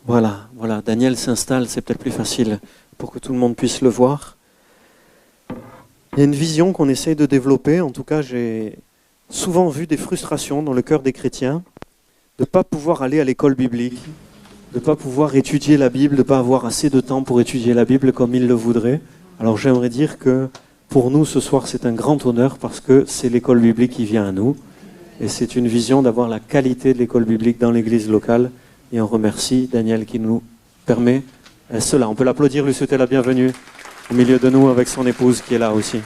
Voilà, voilà, Daniel s'installe, c'est peut-être plus facile pour que tout le monde puisse le voir. Il y a une vision qu'on essaye de développer, en tout cas j'ai souvent vu des frustrations dans le cœur des chrétiens de ne pas pouvoir aller à l'école biblique, de ne pas pouvoir étudier la Bible, de ne pas avoir assez de temps pour étudier la Bible comme ils le voudraient. Alors j'aimerais dire que pour nous ce soir c'est un grand honneur parce que c'est l'école biblique qui vient à nous et c'est une vision d'avoir la qualité de l'école biblique dans l'église locale. Et on remercie Daniel qui nous permet cela. On peut l'applaudir, lui souhaiter la bienvenue au milieu de nous avec son épouse qui est là aussi.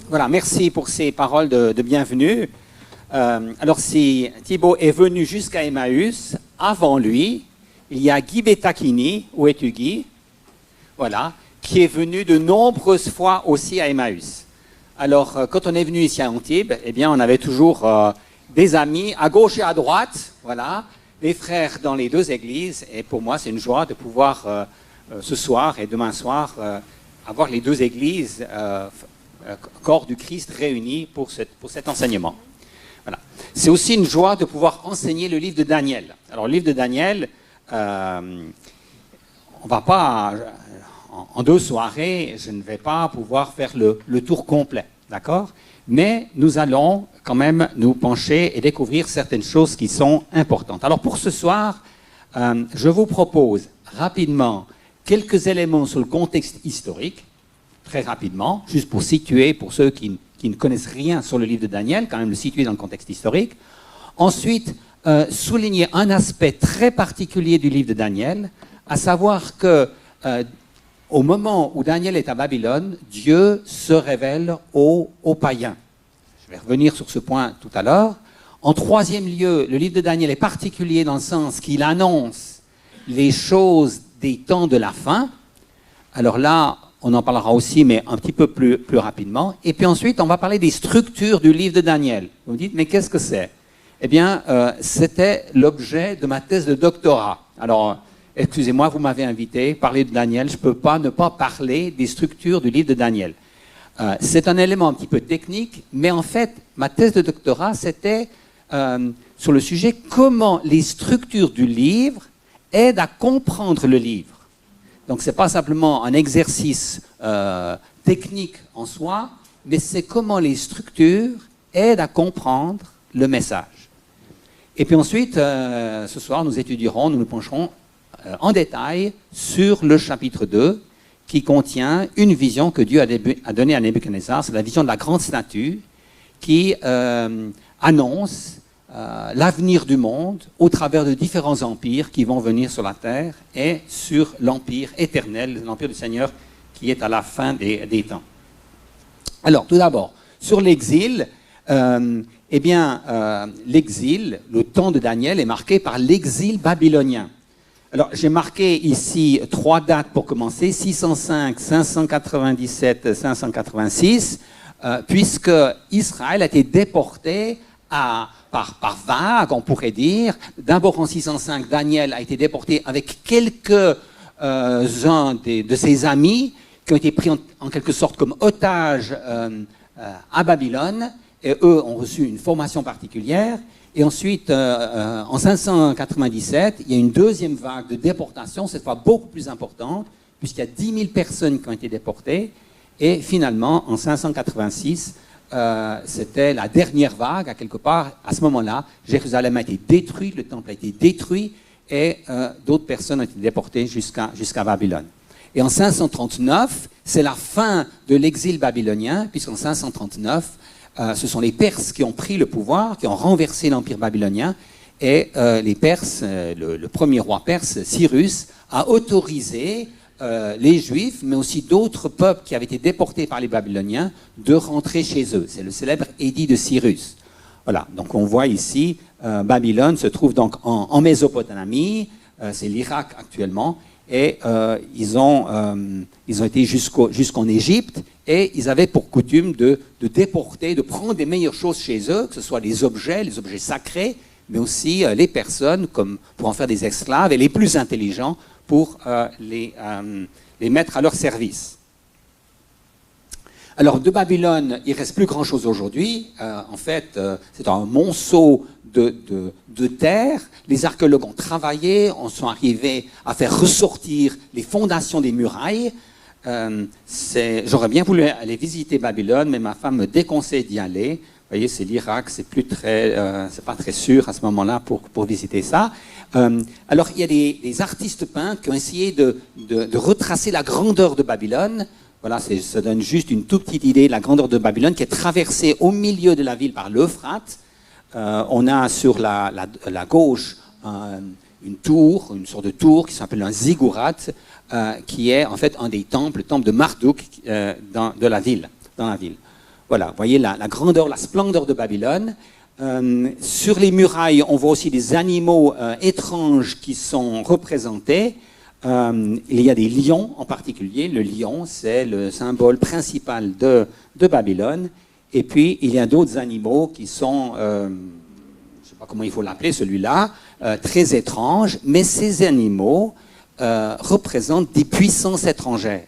Voilà, merci pour ces paroles de bienvenue. Alors si Thibaut est venu jusqu'à Emmaüs, avant lui, il y a Guy Bettachini, où es-tu Guy? Voilà, qui est venu de nombreuses fois aussi à Emmaüs. Alors, quand on est venu ici à Antibes, eh bien, on avait toujours des amis à gauche et à droite, voilà, des frères dans les deux églises. Et pour moi, c'est une joie de pouvoir, ce soir et demain soir, avoir les deux églises, corps du Christ, réunis pour cet enseignement. Voilà. C'est aussi une joie de pouvoir enseigner le livre de Daniel. Alors, le livre de Daniel, on ne va pas... En 2 soirées, je ne vais pas pouvoir faire le tour complet, d'accord? Mais nous allons quand même nous pencher et découvrir certaines choses qui sont importantes. Alors pour ce soir, je vous propose rapidement quelques éléments sur le contexte historique, très rapidement, juste pour situer, pour ceux qui ne connaissent rien sur le livre de Daniel, quand même le situer dans le contexte historique. Ensuite, souligner un aspect très particulier du livre de Daniel, à savoir que au moment où Daniel est à Babylone, Dieu se révèle aux païens. Je vais revenir sur ce point tout à l'heure. En 3e lieu, le livre de Daniel est particulier dans le sens qu'il annonce les choses des temps de la fin. Alors là, on en parlera aussi, mais un petit peu plus rapidement. Et puis ensuite, on va parler des structures du livre de Daniel. Vous me dites, mais qu'est-ce que c'est? Eh bien, c'était l'objet de ma thèse de doctorat. Alors, excusez-moi, vous m'avez invité, parler de Daniel, je ne peux pas ne pas parler des structures du livre de Daniel. C'est un élément un petit peu technique, mais en fait, ma thèse de doctorat, c'était sur le sujet comment les structures du livre aident à comprendre le livre. Donc, ce n'est pas simplement un exercice technique en soi, mais c'est comment les structures aident à comprendre le message. Et puis ensuite, ce soir, nous nous pencherons en détail sur le chapitre 2 qui contient une vision que Dieu a donnée à Nebuchadnezzar, c'est la vision de la grande statue qui annonce l'avenir du monde au travers de différents empires qui vont venir sur la terre et sur l'empire éternel, l'empire du Seigneur qui est à la fin des temps. Alors tout d'abord, sur l'exil, l'exil, le temps de Daniel est marqué par l'exil babylonien. Alors, j'ai marqué ici 3 dates pour commencer, 605, 597, 586, puisque Israël a été déporté par vagues, on pourrait dire. D'abord en 605, Daniel a été déporté avec quelques-uns de ses amis qui ont été pris en quelque sorte comme otages à Babylone, et eux ont reçu une formation particulière. Et ensuite, en 597, il y a une deuxième vague de déportation, cette fois beaucoup plus importante, puisqu'il y a 10 000 personnes qui ont été déportées. Et finalement, en 586, c'était la dernière vague, à quelque part. À ce moment-là, Jérusalem a été détruite, le temple a été détruit, et d'autres personnes ont été déportées jusqu'à Babylone. Et en 539, c'est la fin de l'exil babylonien, puisqu'en 539, ce sont les Perses qui ont pris le pouvoir, qui ont renversé l'empire babylonien, et les Perses, le premier roi perse, Cyrus, a autorisé les Juifs, mais aussi d'autres peuples qui avaient été déportés par les Babyloniens, de rentrer chez eux. C'est le célèbre édit de Cyrus. Voilà, donc on voit ici, Babylone se trouve donc en Mésopotamie, c'est l'Irak actuellement, et ils ont été jusqu'en Égypte, et ils avaient pour coutume de déporter, de prendre des meilleures choses chez eux, que ce soit les objets sacrés, mais aussi les personnes pour en faire des esclaves, et les plus intelligents pour les mettre à leur service. Alors, de Babylone, il ne reste plus grand-chose aujourd'hui. En fait, c'est un monceau de terre. Les archéologues ont travaillé, on sont arrivés à faire ressortir les fondations des murailles. J'aurais bien voulu aller visiter Babylone, mais ma femme me déconseille d'y aller. Vous voyez, c'est l'Irak, c'est pas très sûr à ce moment-là pour visiter ça. Alors, il y a des artistes peintres qui ont essayé de retracer la grandeur de Babylone. Voilà, ça donne juste une toute petite idée de la grandeur de Babylone qui est traversée au milieu de la ville par l'Euphrate. On a sur la gauche une tour, une sorte de tour qui s'appelle un ziggurat, qui est en fait un des temples, le temple de Marduk dans la ville. Voilà, vous voyez la grandeur, la splendeur de Babylone. Sur les murailles, on voit aussi des animaux étranges qui sont représentés. Il y a des lions en particulier. Le lion, c'est le symbole principal de Babylone. Et puis, il y a d'autres animaux qui sont, je ne sais pas comment il faut l'appeler, celui-là, très étranges. Mais ces animaux représentent des puissances étrangères.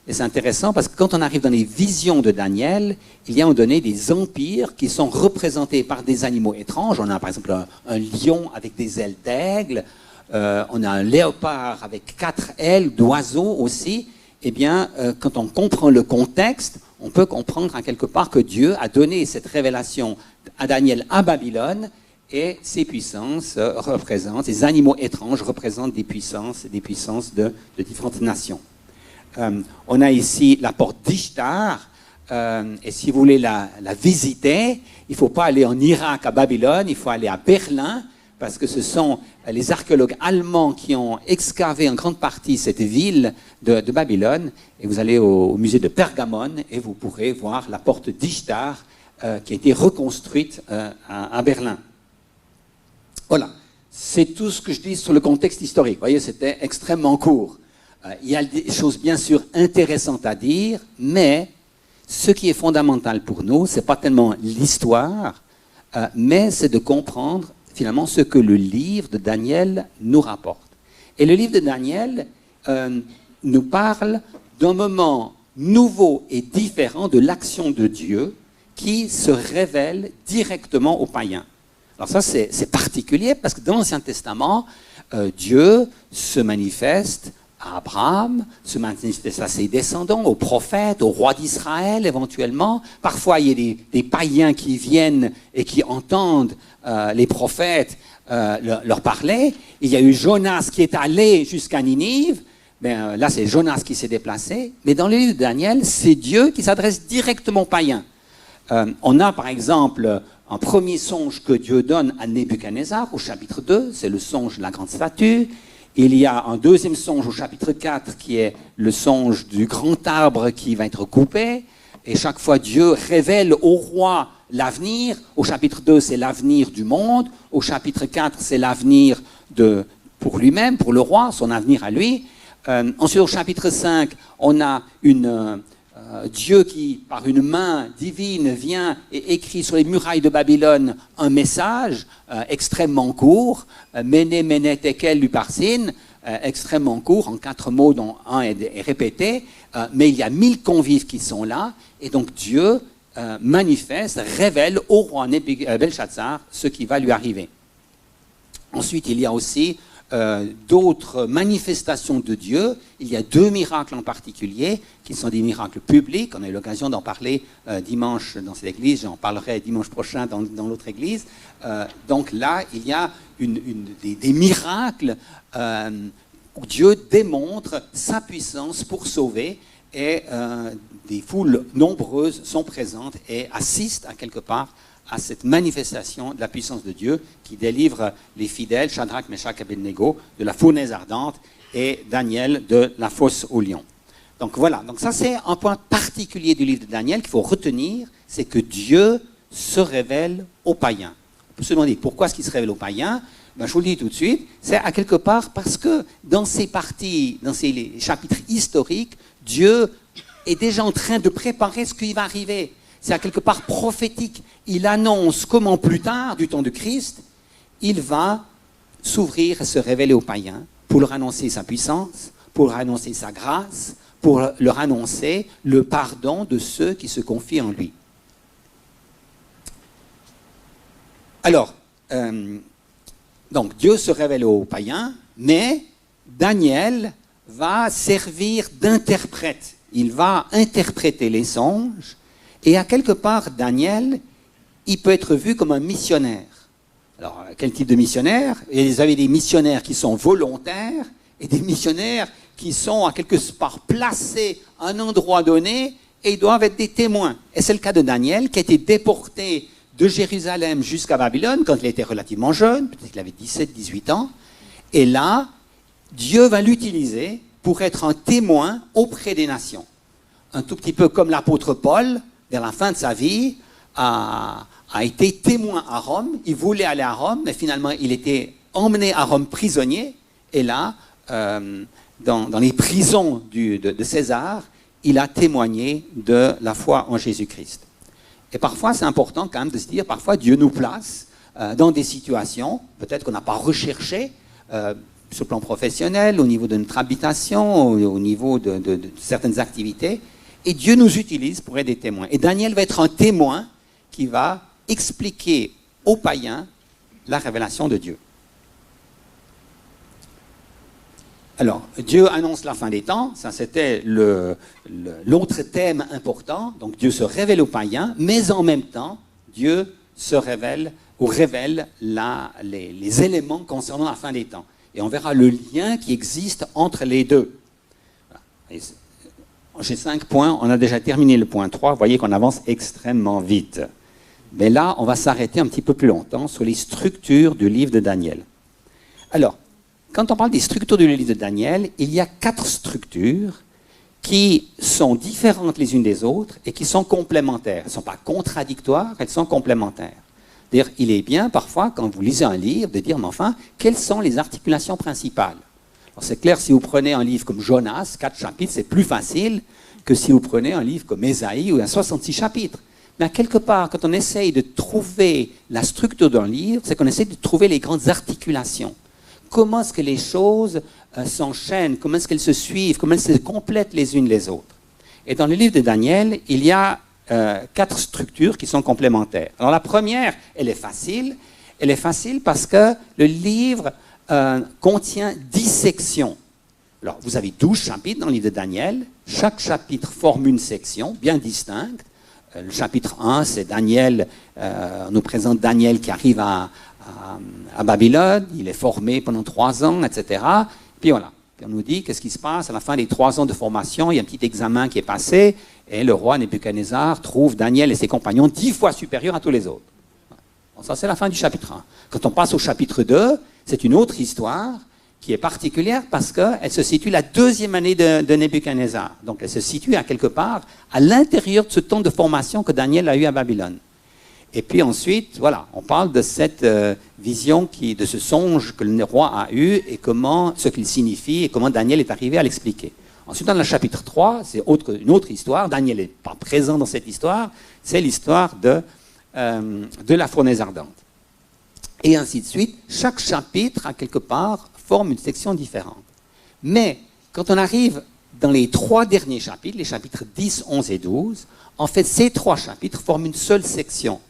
Et c'est intéressant parce que quand on arrive dans les visions de Daniel, il y a à un moment donné des empires qui sont représentés par des animaux étranges. On a par exemple un lion avec des ailes d'aigle, on a un léopard avec 4 ailes d'oiseau aussi. Eh bien, quand on comprend le contexte, on peut comprendre à quelque part que Dieu a donné cette révélation à Daniel à Babylone, et ces puissances représentent, ces animaux étranges représentent des puissances de différentes nations. On a ici la porte d'Ishtar, et si vous voulez la visiter, il ne faut pas aller en Irak, à Babylone, il faut aller à Berlin, parce que ce sont les archéologues allemands qui ont excavé en grande partie cette ville de Babylone, et vous allez au musée de Pergamon, et vous pourrez voir la porte d'Ishtar qui a été reconstruite à Berlin. Voilà, c'est tout ce que je dis sur le contexte historique. Vous voyez, c'était extrêmement court. Il y a des choses bien sûr intéressantes à dire, mais ce qui est fondamental pour nous, ce n'est pas tellement l'histoire, mais c'est de comprendre finalement ce que le livre de Daniel nous rapporte. Et le livre de Daniel nous parle d'un moment nouveau et différent de l'action de Dieu qui se révèle directement aux païens. Alors ça, c'est particulier parce que dans l'Ancien Testament, Dieu se manifeste à Abraham, se manifeste à ses descendants, aux prophètes, aux rois d'Israël éventuellement. Parfois, il y a des païens qui viennent et qui entendent les prophètes leur parler. Il y a eu Jonas qui est allé jusqu'à Ninive. Là, c'est Jonas qui s'est déplacé. Mais dans le livre de Daniel, c'est Dieu qui s'adresse directement aux païens. On a par exemple un premier songe que Dieu donne à Nebuchadnezzar au chapitre 2, c'est le songe de la grande statue. Il y a un deuxième songe au chapitre 4 qui est le songe du grand arbre qui va être coupé. Et chaque fois, Dieu révèle au roi l'avenir. Au chapitre 2, c'est l'avenir du monde. Au chapitre 4, c'est l'avenir pour lui-même, pour le roi, son avenir à lui. Ensuite, au chapitre 5, on a Dieu qui, par une main divine, vient et écrit sur les murailles de Babylone un message extrêmement court, Mene, Mene, Tekel, Luparsin, extrêmement court, en 4 mots dont un est répété, mais il y a 1000 convives qui sont là, et donc Dieu manifeste, révèle au roi Belshazzar ce qui va lui arriver. Ensuite, il y a aussi d'autres manifestations de Dieu. Il y a 2 miracles en particulier, qui sont des miracles publics. On a eu l'occasion d'en parler dimanche dans cette église, j'en parlerai dimanche prochain dans l'autre église. Donc là, il y a des miracles où Dieu démontre sa puissance pour sauver, et des foules nombreuses sont présentes et assistent à quelque part à cette manifestation de la puissance de Dieu qui délivre les fidèles, Shadrach, Meshach et Abednego, de la fournaise ardente, et Daniel de la fosse aux lions. Donc voilà, donc ça c'est un point particulier du livre de Daniel qu'il faut retenir, c'est que Dieu se révèle aux païens. On peut se demander pourquoi est-ce qu'il se révèle aux païens. Je vous le dis tout de suite, c'est à quelque part parce que dans ces parties, dans ces chapitres historiques, Dieu est déjà en train de préparer ce qui va arriver. C'est à quelque part prophétique. Il annonce comment plus tard, du temps de Christ, il va s'ouvrir et se révéler aux païens pour leur annoncer sa puissance, pour leur annoncer sa grâce, pour leur annoncer le pardon de ceux qui se confient en lui. Alors, donc Dieu se révèle aux païens, mais Daniel va servir d'interprète. Il va interpréter les songes, et à quelque part, Daniel, il peut être vu comme un missionnaire. Alors, quel type de missionnaire? Vous avez des missionnaires qui sont volontaires, et des missionnaires qui sont à quelque part placés à un endroit donné, et ils doivent être des témoins. Et c'est le cas de Daniel, qui a été déporté de Jérusalem jusqu'à Babylone, quand il était relativement jeune, peut-être qu'il avait 17-18 ans, et là, Dieu va l'utiliser pour être un témoin auprès des nations. Un tout petit peu comme l'apôtre Paul, vers la fin de sa vie, a été témoin à Rome. Il voulait aller à Rome, mais finalement, il était emmené à Rome prisonnier, et là, dans les prisons de César, il a témoigné de la foi en Jésus-Christ. Et parfois, c'est important quand même de se dire, parfois Dieu nous place dans des situations, peut-être qu'on n'a pas recherché, sur le plan professionnel, au niveau de notre habitation, au niveau de certaines activités, et Dieu nous utilise pour être des témoins. Et Daniel va être un témoin qui va expliquer aux païens la révélation de Dieu. Alors, Dieu annonce la fin des temps, ça c'était l'autre thème important, donc Dieu se révèle aux païens, mais en même temps, Dieu se révèle ou révèle les éléments concernant la fin des temps. Et on verra le lien qui existe entre les deux. Voilà. J'ai 5 points, on a déjà terminé le point 3, vous voyez qu'on avance extrêmement vite. Mais là, on va s'arrêter un petit peu plus longtemps sur les structures du livre de Daniel. Alors, quand on parle des structures du livre de Daniel, il y a 4 structures qui sont différentes les unes des autres et qui sont complémentaires. Elles ne sont pas contradictoires, elles sont complémentaires. D'ailleurs, il est bien parfois, quand vous lisez un livre, de dire, mais enfin, quelles sont les articulations principales? Alors c'est clair, si vous prenez un livre comme Jonas, 4 chapitres, c'est plus facile que si vous prenez un livre comme Ésaïe où il y a 66 chapitres. Mais à quelque part, quand on essaye de trouver la structure d'un livre, c'est qu'on essaye de trouver les grandes articulations. Comment est-ce que les choses s'enchaînent, comment est-ce qu'elles se suivent, comment elles se complètent les unes les autres. Et dans le livre de Daniel, il y a 4 structures qui sont complémentaires. Alors la première, elle est facile parce que le livre contient 10 sections. Alors vous avez 12 chapitres dans le livre de Daniel, chaque chapitre forme une section bien distincte. Le chapitre 1, c'est Daniel, on nous présente Daniel qui arrive à Babylone, il est formé pendant 3 ans, etc. Puis voilà, puis on nous dit qu'est-ce qui se passe à la fin des 3 ans de formation, il y a un petit examen qui est passé, et le roi Nebuchadnezzar trouve Daniel et ses compagnons 10 fois supérieurs à tous les autres. Bon, ça c'est la fin du chapitre 1. Quand on passe au chapitre 2, c'est une autre histoire qui est particulière parce qu'elle se situe la 2e année de Nebuchadnezzar. Donc elle se situe à quelque part à l'intérieur de ce temps de formation que Daniel a eu à Babylone. Et puis ensuite, voilà, on parle de cette vision, de ce songe que le roi a eu et ce qu'il signifie et comment Daniel est arrivé à l'expliquer. Ensuite, dans le chapitre 3, c'est une autre histoire. Daniel n'est pas présent dans cette histoire. C'est l'histoire de la fournaise ardente. Et ainsi de suite. Chaque chapitre, à quelque part, forme une section différente. Mais quand on arrive dans les 3 derniers chapitres, les chapitres 10, 11 et 12, en fait, ces 3 chapitres forment une seule section.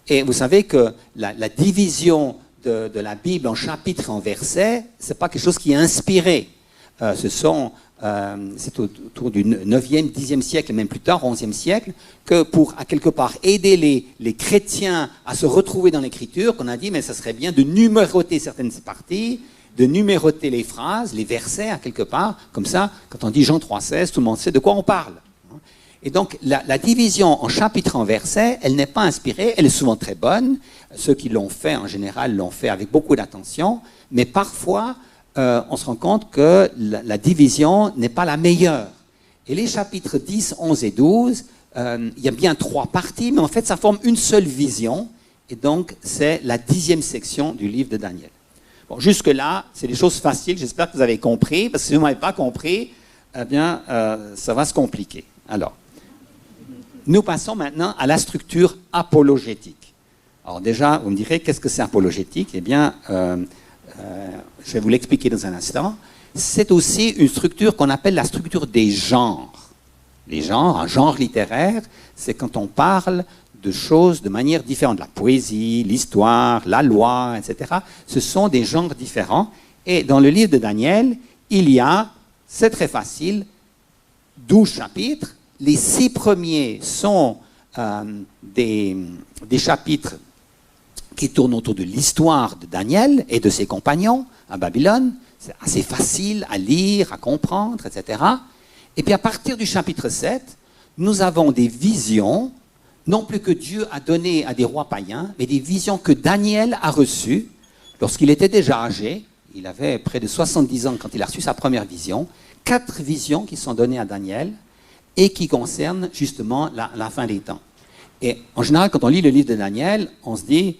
Et vous savez que la division de la Bible en chapitres et en versets, ce n'est pas quelque chose qui est inspiré. C'est autour du 9e, 10e siècle, même plus tard, 11e siècle, que pour, à quelque part, aider les chrétiens à se retrouver dans l'Écriture, qu'on a dit, mais ça serait bien de numéroter certaines parties, de numéroter les phrases, les versets, à quelque part. Comme ça, quand on dit Jean 3,16, tout le monde sait de quoi on parle. Et donc, la division en chapitres et en versets, elle n'est pas inspirée, elle est souvent très bonne. Ceux qui l'ont fait, en général, l'ont fait avec beaucoup d'attention. Mais parfois, on se rend compte que la division n'est pas la meilleure. Et les chapitres 10, 11 et 12, il y a bien 3 parties, mais en fait, ça forme une seule vision. Et donc, c'est la 10e section du livre de Daniel. Bon, jusque-là, c'est des choses faciles. J'espère que vous avez compris, parce que si vous n'avez pas compris, eh bien, ça va se compliquer. Alors, nous passons maintenant à la structure apologétique. Alors déjà, vous me direz, qu'est-ce que c'est apologétique? Eh bien, je vais vous l'expliquer dans un instant. c'est aussi une structure qu'on appelle la structure des genres. Les genres, un genre littéraire, c'est quand on parle de choses de manière différente. La poésie, l'histoire, la loi, etc. Ce sont des genres différents. Et dans le livre de Daniel, il y a, c'est très facile, 12 chapitres. Les 6 premiers sont des chapitres qui tournent autour de l'histoire de Daniel et de ses compagnons à Babylone. C'est assez facile à lire, à comprendre, etc. Et puis à partir du chapitre 7, nous avons des visions, non plus que Dieu a donné à des rois païens, mais des visions que Daniel a reçues lorsqu'il était déjà âgé. Il avait près de 70 ans quand il a reçu sa première vision. 4 visions qui sont données à Daniel et qui concernent justement la fin des temps. Et en général, quand on lit le livre de Daniel, on se dit,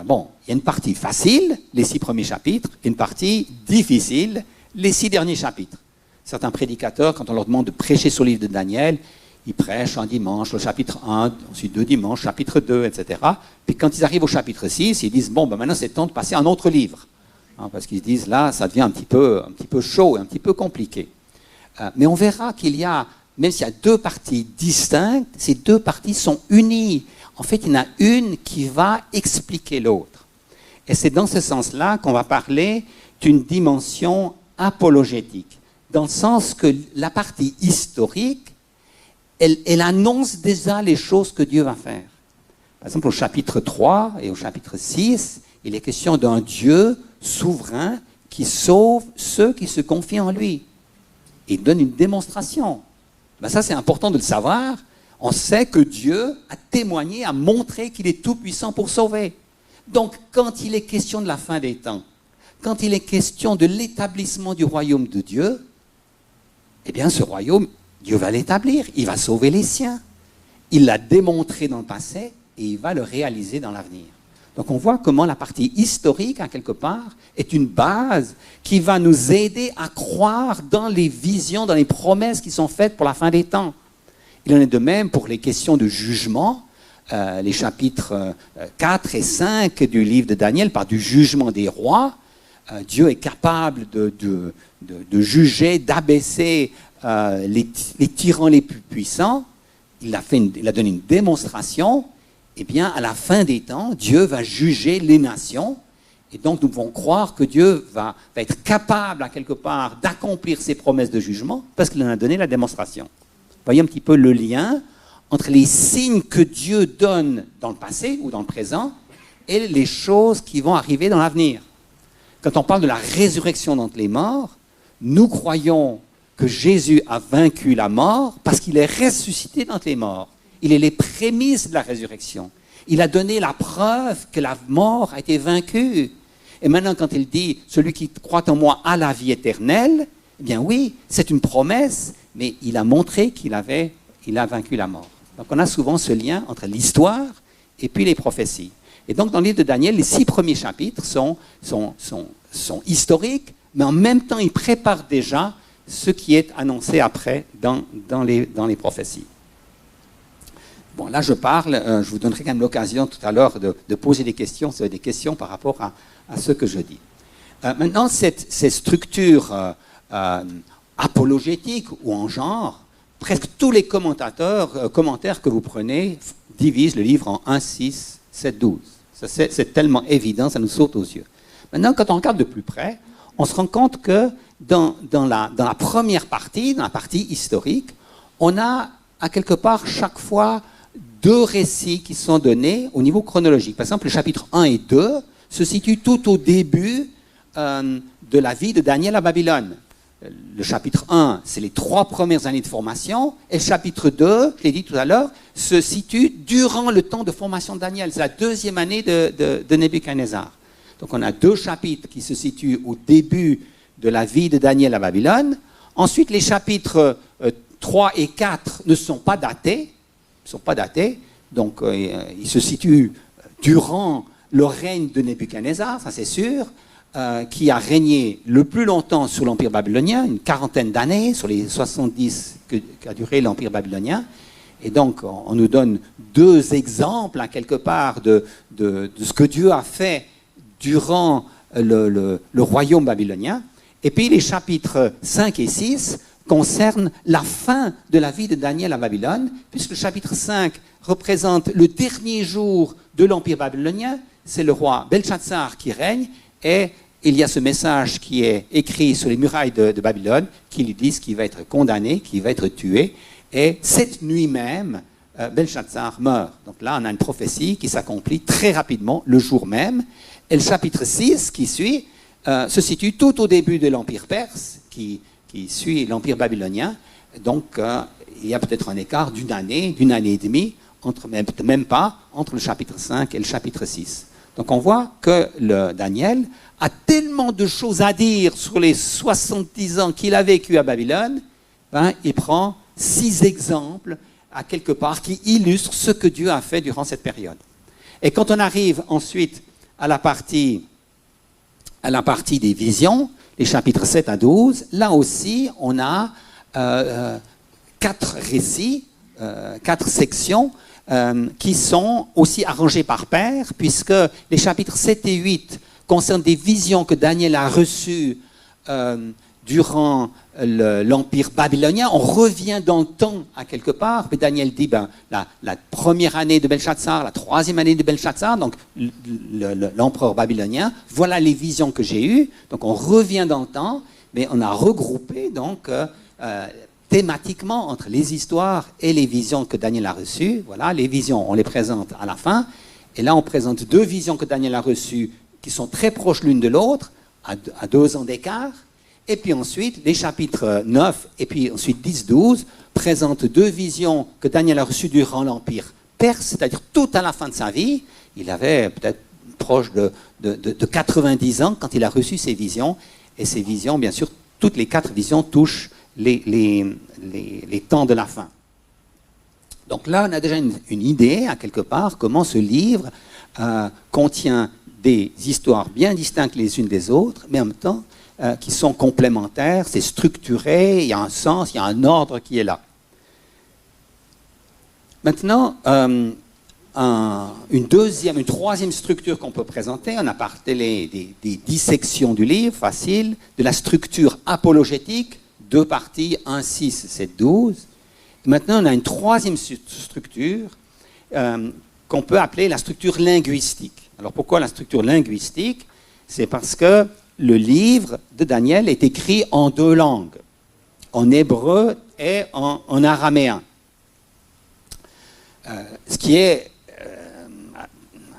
bon, il y a une partie facile, les 6 premiers chapitres, et une partie difficile, les 6 derniers chapitres. Certains prédicateurs, quand on leur demande de prêcher sur le livre de Daniel, ils prêchent un dimanche, le chapitre 1, ensuite 2 dimanches, chapitre 2, etc. Puis quand ils arrivent au chapitre 6, ils disent, bon, ben maintenant c'est temps de passer à un autre livre. Hein, parce qu'ils se disent, là, ça devient un petit peu chaud et un petit peu compliqué. Mais on verra qu'il y a, même s'il y a 2 parties distinctes, ces 2 parties sont unies. En fait, il y en a une qui va expliquer l'autre. Et c'est dans ce sens-là qu'on va parler d'une dimension apologétique, dans le sens que la partie historique, elle annonce déjà les choses que Dieu va faire. Par exemple, au chapitre 3 et au chapitre 6, il est question d'un Dieu souverain qui sauve ceux qui se confient en lui. Il donne une démonstration. Ben ça, c'est important de le savoir. On sait que Dieu a témoigné, a montré qu'il est tout-puissant pour sauver. Donc, quand il est question de la fin des temps, quand il est question de l'établissement du royaume de Dieu, eh bien, ce royaume, Dieu va l'établir, il va sauver les siens. Il l'a démontré dans le passé et il va le réaliser dans l'avenir. Donc, on voit comment la partie historique, en quelque part, est une base qui va nous aider à croire dans les visions, dans les promesses qui sont faites pour la fin des temps. Il en est de même pour les questions de jugement. Les chapitres 4 et 5 du livre de Daniel parlent du jugement des rois. Dieu est capable de juger, d'abaisser les tyrans les plus puissants. Il a donné une démonstration. Eh bien, à la fin des temps, Dieu va juger les nations. Et donc, nous pouvons croire que Dieu va être capable, à quelque part, d'accomplir ses promesses de jugement parce qu'il en a donné la démonstration. Vous voyez un petit peu le lien entre les signes que Dieu donne dans le passé ou dans le présent et les choses qui vont arriver dans l'avenir. Quand on parle de la résurrection d'entre les morts, nous croyons que Jésus a vaincu la mort parce qu'il est ressuscité d'entre les morts. Il est les prémices de la résurrection. Il a donné la preuve que la mort a été vaincue. Et maintenant, quand il dit « Celui qui croit en moi a la vie éternelle », eh bien oui, c'est une promesse, mais il a montré qu'il a vaincu la mort. Donc on a souvent ce lien entre l'histoire et puis les prophéties. Et donc dans le livre de Daniel, les 6 premiers chapitres sont historiques, mais en même temps, ils préparent déjà ce qui est annoncé après dans les prophéties. Bon, là je parle, je vous donnerai quand même l'occasion tout à l'heure de poser des questions, si vous avez des questions par rapport à ce que je dis. Maintenant, cette structure apologétique ou en genre, presque tous les commentaires que vous prenez divisent le livre en 1, 6, 7, 12. C'est tellement évident, ça nous saute aux yeux. Maintenant, quand on regarde de plus près, on se rend compte que dans la première partie, dans la partie historique, on a à quelque part chaque fois 2 récits qui sont donnés au niveau chronologique. Par exemple, le chapitre 1 et 2 se situent tout au début de la vie de Daniel à Babylone. Le chapitre 1, c'est les 3 premières années de formation, et le chapitre 2, je l'ai dit tout à l'heure, se situe durant le temps de formation de Daniel. C'est la 2e année de Nebuchadnezzar. Donc on a 2 chapitres qui se situent au début de la vie de Daniel à Babylone. Ensuite, les chapitres 3 et 4 ne sont pas datés, donc ils se situent durant le règne de Nebuchadnezzar, ça c'est sûr, qui a régné le plus longtemps sous l'Empire babylonien, une 40aine d'années, sur les 70 qu'a duré l'Empire babylonien. Et donc, on nous donne 2 exemples, hein, quelque part, de ce que Dieu a fait durant le royaume babylonien. Et puis les chapitres 5 et 6 concernent la fin de la vie de Daniel à Babylone, puisque le chapitre 5 représente le dernier jour de l'Empire babylonien. C'est le roi Belshazzar qui règne, et il y a ce message qui est écrit sur les murailles de Babylone, qui lui disent qu'il va être condamné, qu'il va être tué. Et cette nuit même, Belshazzar meurt. Donc là, on a une prophétie qui s'accomplit très rapidement, le jour même. Et le chapitre 6 qui suit se situe tout au début de l'Empire perse, qui suit l'Empire babylonien. Donc, il y a peut-être un écart d'une année et demie, même pas, entre le chapitre 5 et le chapitre 6. Donc, on voit que Daniel a tellement de choses à dire sur les 70 ans qu'il a vécu à Babylone, il prend 6 exemples, à quelque part, qui illustrent ce que Dieu a fait durant cette période. Et quand on arrive ensuite à la partie des visions, les chapitres 7 à 12, là aussi, on a 4 récits, 4 sections qui sont aussi arrangées par paires, puisque les chapitres 7 et 8 concernent des visions que Daniel a reçues durant l'Empire babylonien. On revient dans le temps à quelque part. Mais Daniel dit, la première année de Belshazzar, la troisième année de Belshazzar, donc l'empereur babylonien, voilà les visions que j'ai eues. Donc on revient dans le temps, mais on a regroupé donc thématiquement entre les histoires et les visions que Daniel a reçues. Voilà, les visions, on les présente à la fin. Et là, on présente 2 visions que Daniel a reçues qui sont très proches l'une de l'autre, à 2 ans d'écart. Et puis ensuite, les chapitres 9 et puis ensuite 10-12 présentent 2 visions que Daniel a reçues durant l'Empire perse, c'est-à-dire tout à la fin de sa vie. Il avait peut-être proche de 90 ans quand il a reçu ces visions. Et ces visions, bien sûr, toutes les 4 visions touchent les temps de la fin. Donc là, on a déjà une idée, à quelque part, comment ce livre contient des histoires bien distinctes les unes des autres, mais en même temps, qui sont complémentaires, c'est structuré, il y a un sens, il y a un ordre qui est là. Maintenant, une troisième structure qu'on peut présenter, on a parlé des dissections du livre, facile, de la structure apologétique, 2 parties, 1, 6, 7, 12. Et maintenant, on a une troisième structure qu'on peut appeler la structure linguistique. Alors pourquoi la structure linguistique? C'est parce que le livre de Daniel est écrit en 2 langues, en hébreu et en araméen. Ce qui est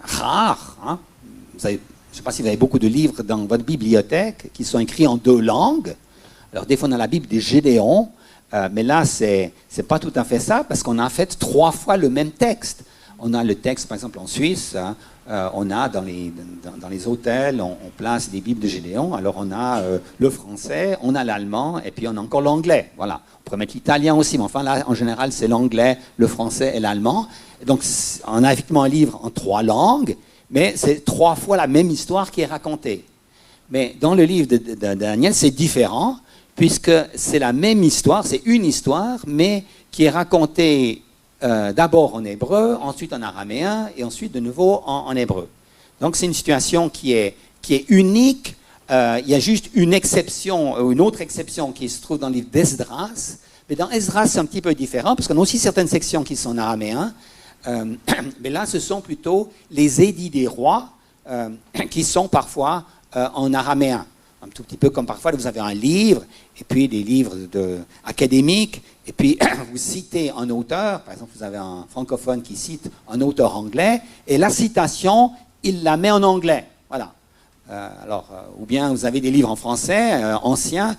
rare. Hein? Je ne sais pas si vous avez beaucoup de livres dans votre bibliothèque qui sont écrits en 2 langues. Alors des fois on a la Bible des Gédéons, mais là c'est pas tout à fait ça, parce qu'on a en fait 3 fois le même texte. On a le texte, par exemple en Suisse, on a dans les hôtels, on place des Bibles de Gédéon. Alors on a le français, on a l'allemand, et puis on a encore l'anglais. Voilà. On pourrait mettre l'italien aussi, mais enfin là, en général, c'est l'anglais, le français et l'allemand. Donc on a effectivement un livre en 3 langues, mais c'est 3 fois la même histoire qui est racontée. Mais dans le livre de Daniel, c'est différent, puisque c'est la même histoire, c'est une histoire, mais qui est racontée d'abord en hébreu, ensuite en araméen, et ensuite de nouveau en hébreu. Donc c'est une situation qui est unique. Il y a juste une exception, une autre exception qui se trouve dans le livre d'Esdras. Mais dans Esdras, c'est un petit peu différent, parce qu'on a aussi certaines sections qui sont en araméen. Mais là, ce sont plutôt les édits des rois qui sont parfois en araméen. Un tout petit peu comme parfois vous avez un livre, et puis des livres académiques, et puis vous citez un auteur, par exemple vous avez un francophone qui cite un auteur anglais, et la citation, il la met en anglais. Voilà. Ou bien vous avez des livres en français anciens,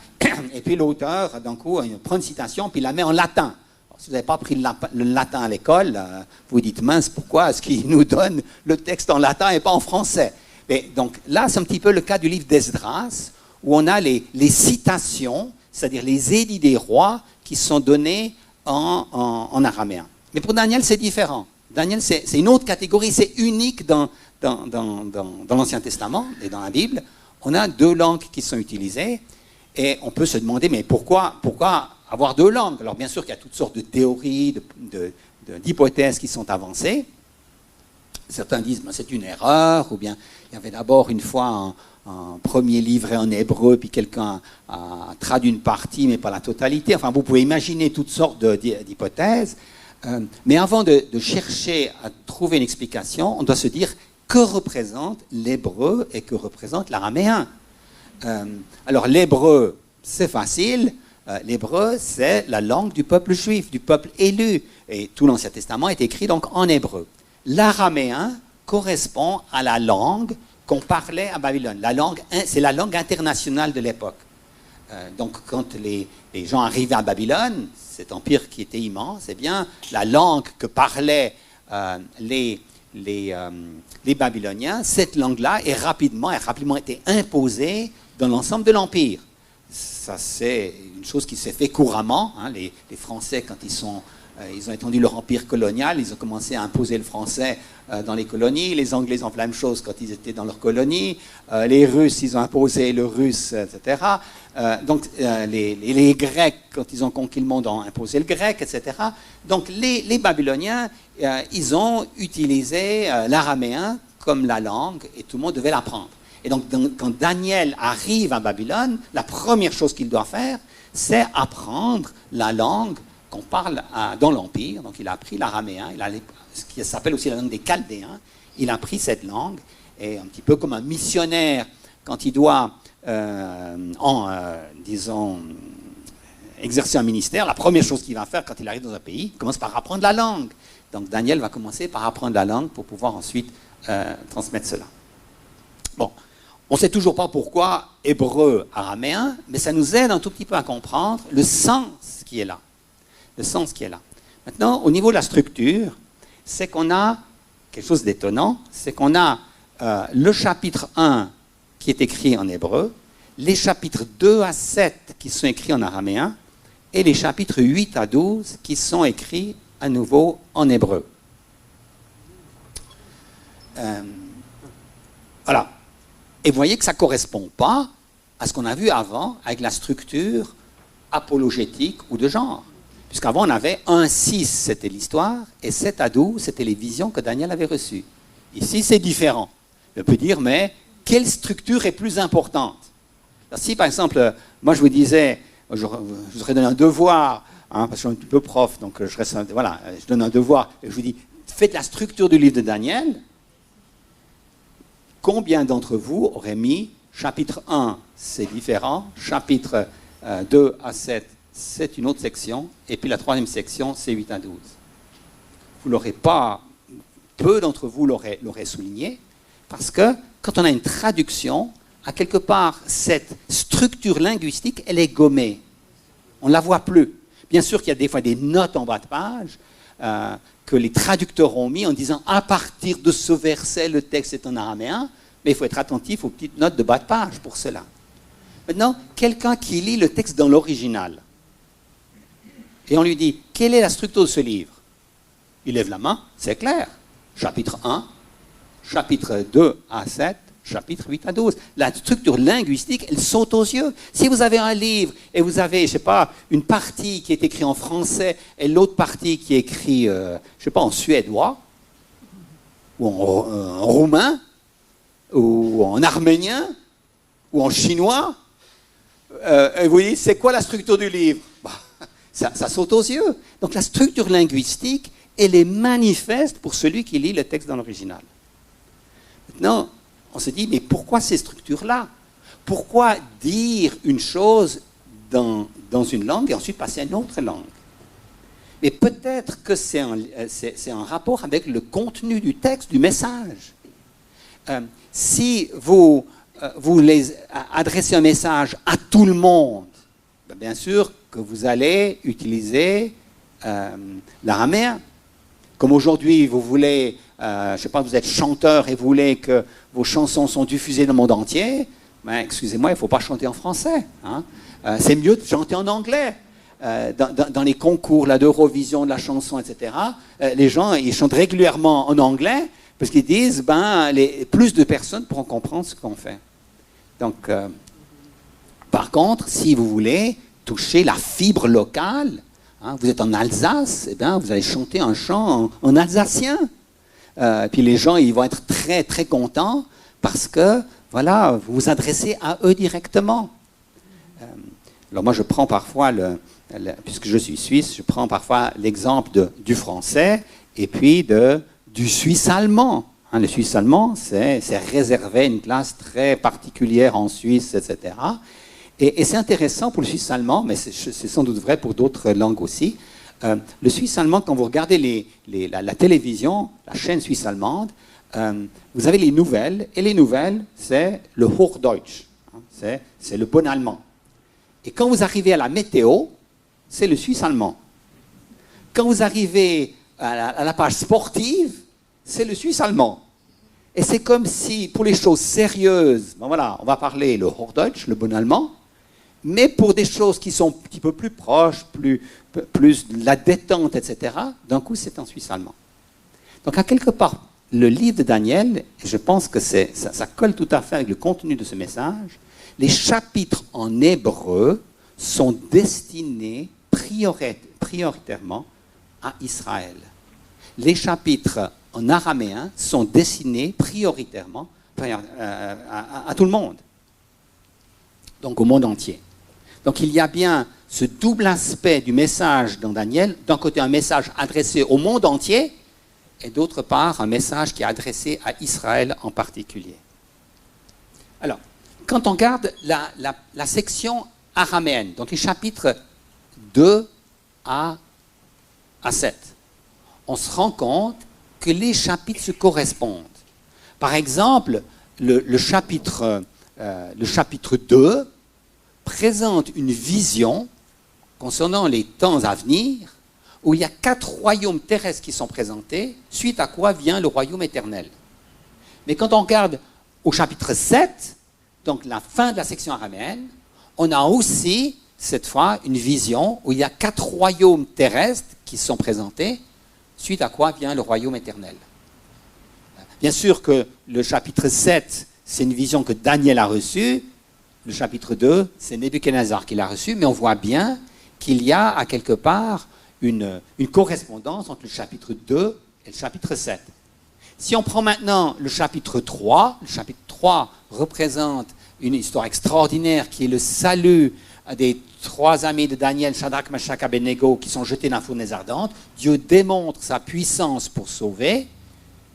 et puis l'auteur, d'un coup, il prend une citation, puis il la met en latin. Alors, si vous n'avez pas appris le latin à l'école, vous vous dites, mince, pourquoi est-ce qu'il nous donne le texte en latin et pas en français? Et donc là, c'est un petit peu le cas du livre d'Esdras, où on a les citations, c'est-à-dire les édits des rois qui sont donnés en araméen. Mais pour Daniel, c'est différent. Daniel, c'est une autre catégorie, c'est unique dans l'Ancien Testament et dans la Bible. On a 2 langues qui sont utilisées, et on peut se demander, mais pourquoi avoir 2 langues? Alors bien sûr qu'il y a toutes sortes de théories, d'hypothèses qui sont avancées. Certains disent ben, c'est une erreur, ou bien il y avait d'abord une fois un premier livret en hébreu, puis quelqu'un a traduit une partie, mais pas la totalité. Enfin, vous pouvez imaginer toutes sortes d'hypothèses. Mais avant de chercher à trouver une explication, on doit se dire que représente l'hébreu et que représente l'araméen. Alors l'hébreu, c'est facile. L'hébreu, c'est la langue du peuple juif, du peuple élu. Et tout l'Ancien Testament est écrit donc en hébreu. L'araméen correspond à la langue qu'on parlait à Babylone. C'est la langue internationale de l'époque. Donc quand les gens arrivaient à Babylone, cet empire qui était immense, eh bien, la langue que parlaient les Babyloniens, cette langue-là a rapidement été imposée dans l'ensemble de l'empire. Ça, c'est une chose qui s'est fait couramment. Hein. Les Français, quand ils ont étendu leur empire colonial, ils ont commencé à imposer le français dans les colonies. Les Anglais ont fait la même chose quand ils étaient dans leurs colonies. Les Russes, ils ont imposé le russe, etc. Donc, les Grecs, quand ils ont conquis le monde, ont imposé le grec, etc. Donc, les Babyloniens, ils ont utilisé l'araméen comme la langue et tout le monde devait l'apprendre. Et donc, quand Daniel arrive à Babylone, la première chose qu'il doit faire, c'est apprendre la langue qu'on parle dans l'Empire. Donc, il a appris l'araméen, ce qui s'appelle aussi la langue des Chaldéens. Il a appris cette langue, et un petit peu comme un missionnaire, quand il doit, disons, exercer un ministère, la première chose qu'il va faire quand il arrive dans un pays, il commence par apprendre la langue. Donc, Daniel va commencer par apprendre la langue pour pouvoir ensuite transmettre cela. Bon. On ne sait toujours pas pourquoi hébreu, araméen, mais ça nous aide un tout petit peu à comprendre le sens qui est là. Le sens qui est là. Maintenant, au niveau de la structure, c'est qu'on a quelque chose d'étonnant, c'est qu'on a le chapitre 1 qui est écrit en hébreu, les chapitres 2 à 7 qui sont écrits en araméen, et les chapitres 8 à 12 qui sont écrits à nouveau en hébreu. Voilà. Et vous voyez que ça ne correspond pas à ce qu'on a vu avant avec la structure apologétique ou de genre. Puisqu'avant, on avait 1-6, c'était l'histoire, et 7 à 12, c'était les visions que Daniel avait reçues. Ici, c'est différent. On peut dire, mais quelle structure est plus importante? Alors, si, par exemple, moi, je vous disais, je vous aurais donné un devoir, hein, parce que je suis un petit peu prof, donc je donne un devoir, et je vous dis, faites la structure du livre de Daniel. Combien d'entre vous auraient mis chapitre 1, c'est différent, chapitre 2 à 7, c'est une autre section, et puis la troisième section, c'est 8 à 12. Vous l'aurez pas, peu d'entre vous l'auraient souligné, parce que quand on a une traduction, à quelque part, cette structure linguistique, elle est gommée. On ne la voit plus. Bien sûr qu'il y a des fois des notes en bas de page, que les traducteurs ont mis en disant à partir de ce verset, le texte est en araméen, mais il faut être attentif aux petites notes de bas de page pour cela. Maintenant, quelqu'un qui lit le texte dans l'original, et on lui dit, quelle est la structure de ce livre? Il lève la main, c'est clair. Chapitre 1, chapitre 2 à 7, chapitre 8 à 12. La structure linguistique, elle saute aux yeux. Si vous avez un livre et vous avez, je ne sais pas, une partie qui est écrite en français et l'autre partie qui est écrite, je ne sais pas, en suédois, ou en roumain, ou en arménien, ou en chinois, et vous dites, c'est quoi la structure du livre? Ça saute aux yeux. Donc la structure linguistique, elle est manifeste pour celui qui lit le texte dans l'original. Maintenant, on se dit, mais pourquoi ces structures-là? Pourquoi dire une chose dans une langue et ensuite passer à une autre langue? Mais peut-être que c'est en rapport avec le contenu du texte, du message. Si vous adressez un message à tout le monde, bien sûr que vous allez utiliser l'araméen. Comme aujourd'hui, vous voulez, je ne sais pas, vous êtes chanteur et vous voulez que vos chansons sont diffusées dans le monde entier, ben, excusez-moi, il ne faut pas chanter en français. Hein. C'est mieux de chanter en anglais. Dans les concours d'Eurovision, de la chanson, etc., les gens ils chantent régulièrement en anglais parce qu'ils disent plus de personnes pourront comprendre ce qu'on fait. Donc, par contre, si vous voulez toucher la fibre locale, hein, vous êtes en Alsace, eh bien, vous allez chanter un chant en alsacien. Puis les gens, ils vont être très, très contents parce que, voilà, vous vous adressez à eux directement. Alors moi, je prends parfois, puisque je suis suisse, je prends parfois l'exemple du français et puis du suisse allemand. Hein, le suisse allemand, c'est réservé à une classe très particulière en Suisse, etc. Et c'est intéressant pour le suisse allemand, mais c'est sans doute vrai pour d'autres langues aussi. Le suisse allemand, quand vous regardez la télévision, la chaîne suisse allemande, vous avez les nouvelles, et les nouvelles, c'est le Hochdeutsch, hein, c'est le bon allemand. Et quand vous arrivez à la météo, c'est le suisse allemand. Quand vous arrivez à la page sportive, c'est le suisse allemand. Et c'est comme si, pour les choses sérieuses, ben voilà, on va parler le Hochdeutsch, le bon allemand, mais pour des choses qui sont un petit peu plus proches, plus de la détente, etc., d'un coup, c'est en suisse allemand. Donc, à quelque part, le livre de Daniel, et je pense que ça colle tout à fait avec le contenu de ce message, les chapitres en hébreu sont destinés prioritairement à Israël. Les chapitres en araméen sont destinés prioritairement à tout le monde, donc au monde entier. Donc il y a bien ce double aspect du message dans Daniel, d'un côté un message adressé au monde entier, et d'autre part un message qui est adressé à Israël en particulier. Alors, quand on regarde la section araméenne, donc les chapitres 2 à 7, on se rend compte que les chapitres se correspondent. Par exemple, le chapitre 2 présente une vision concernant les temps à venir, où il y a 4 royaumes terrestres qui sont présentés, suite à quoi vient le royaume éternel. Mais quand on regarde au chapitre 7, donc la fin de la section araméenne, on a aussi, cette fois, une vision où il y a 4 royaumes terrestres qui sont présentés, suite à quoi vient le royaume éternel. Bien sûr que le chapitre 7, c'est une vision que Daniel a reçue. Le chapitre 2, c'est Nebuchadnezzar qui l'a reçu, mais on voit bien qu'il y a à quelque part une correspondance entre le chapitre 2 et le chapitre 7. Si on prend maintenant le chapitre 3 représente une histoire extraordinaire qui est le salut des 3 amis de Daniel, Shadrach, Meshach, Abednego, qui sont jetés dans la fournaise ardente. Dieu démontre sa puissance pour sauver.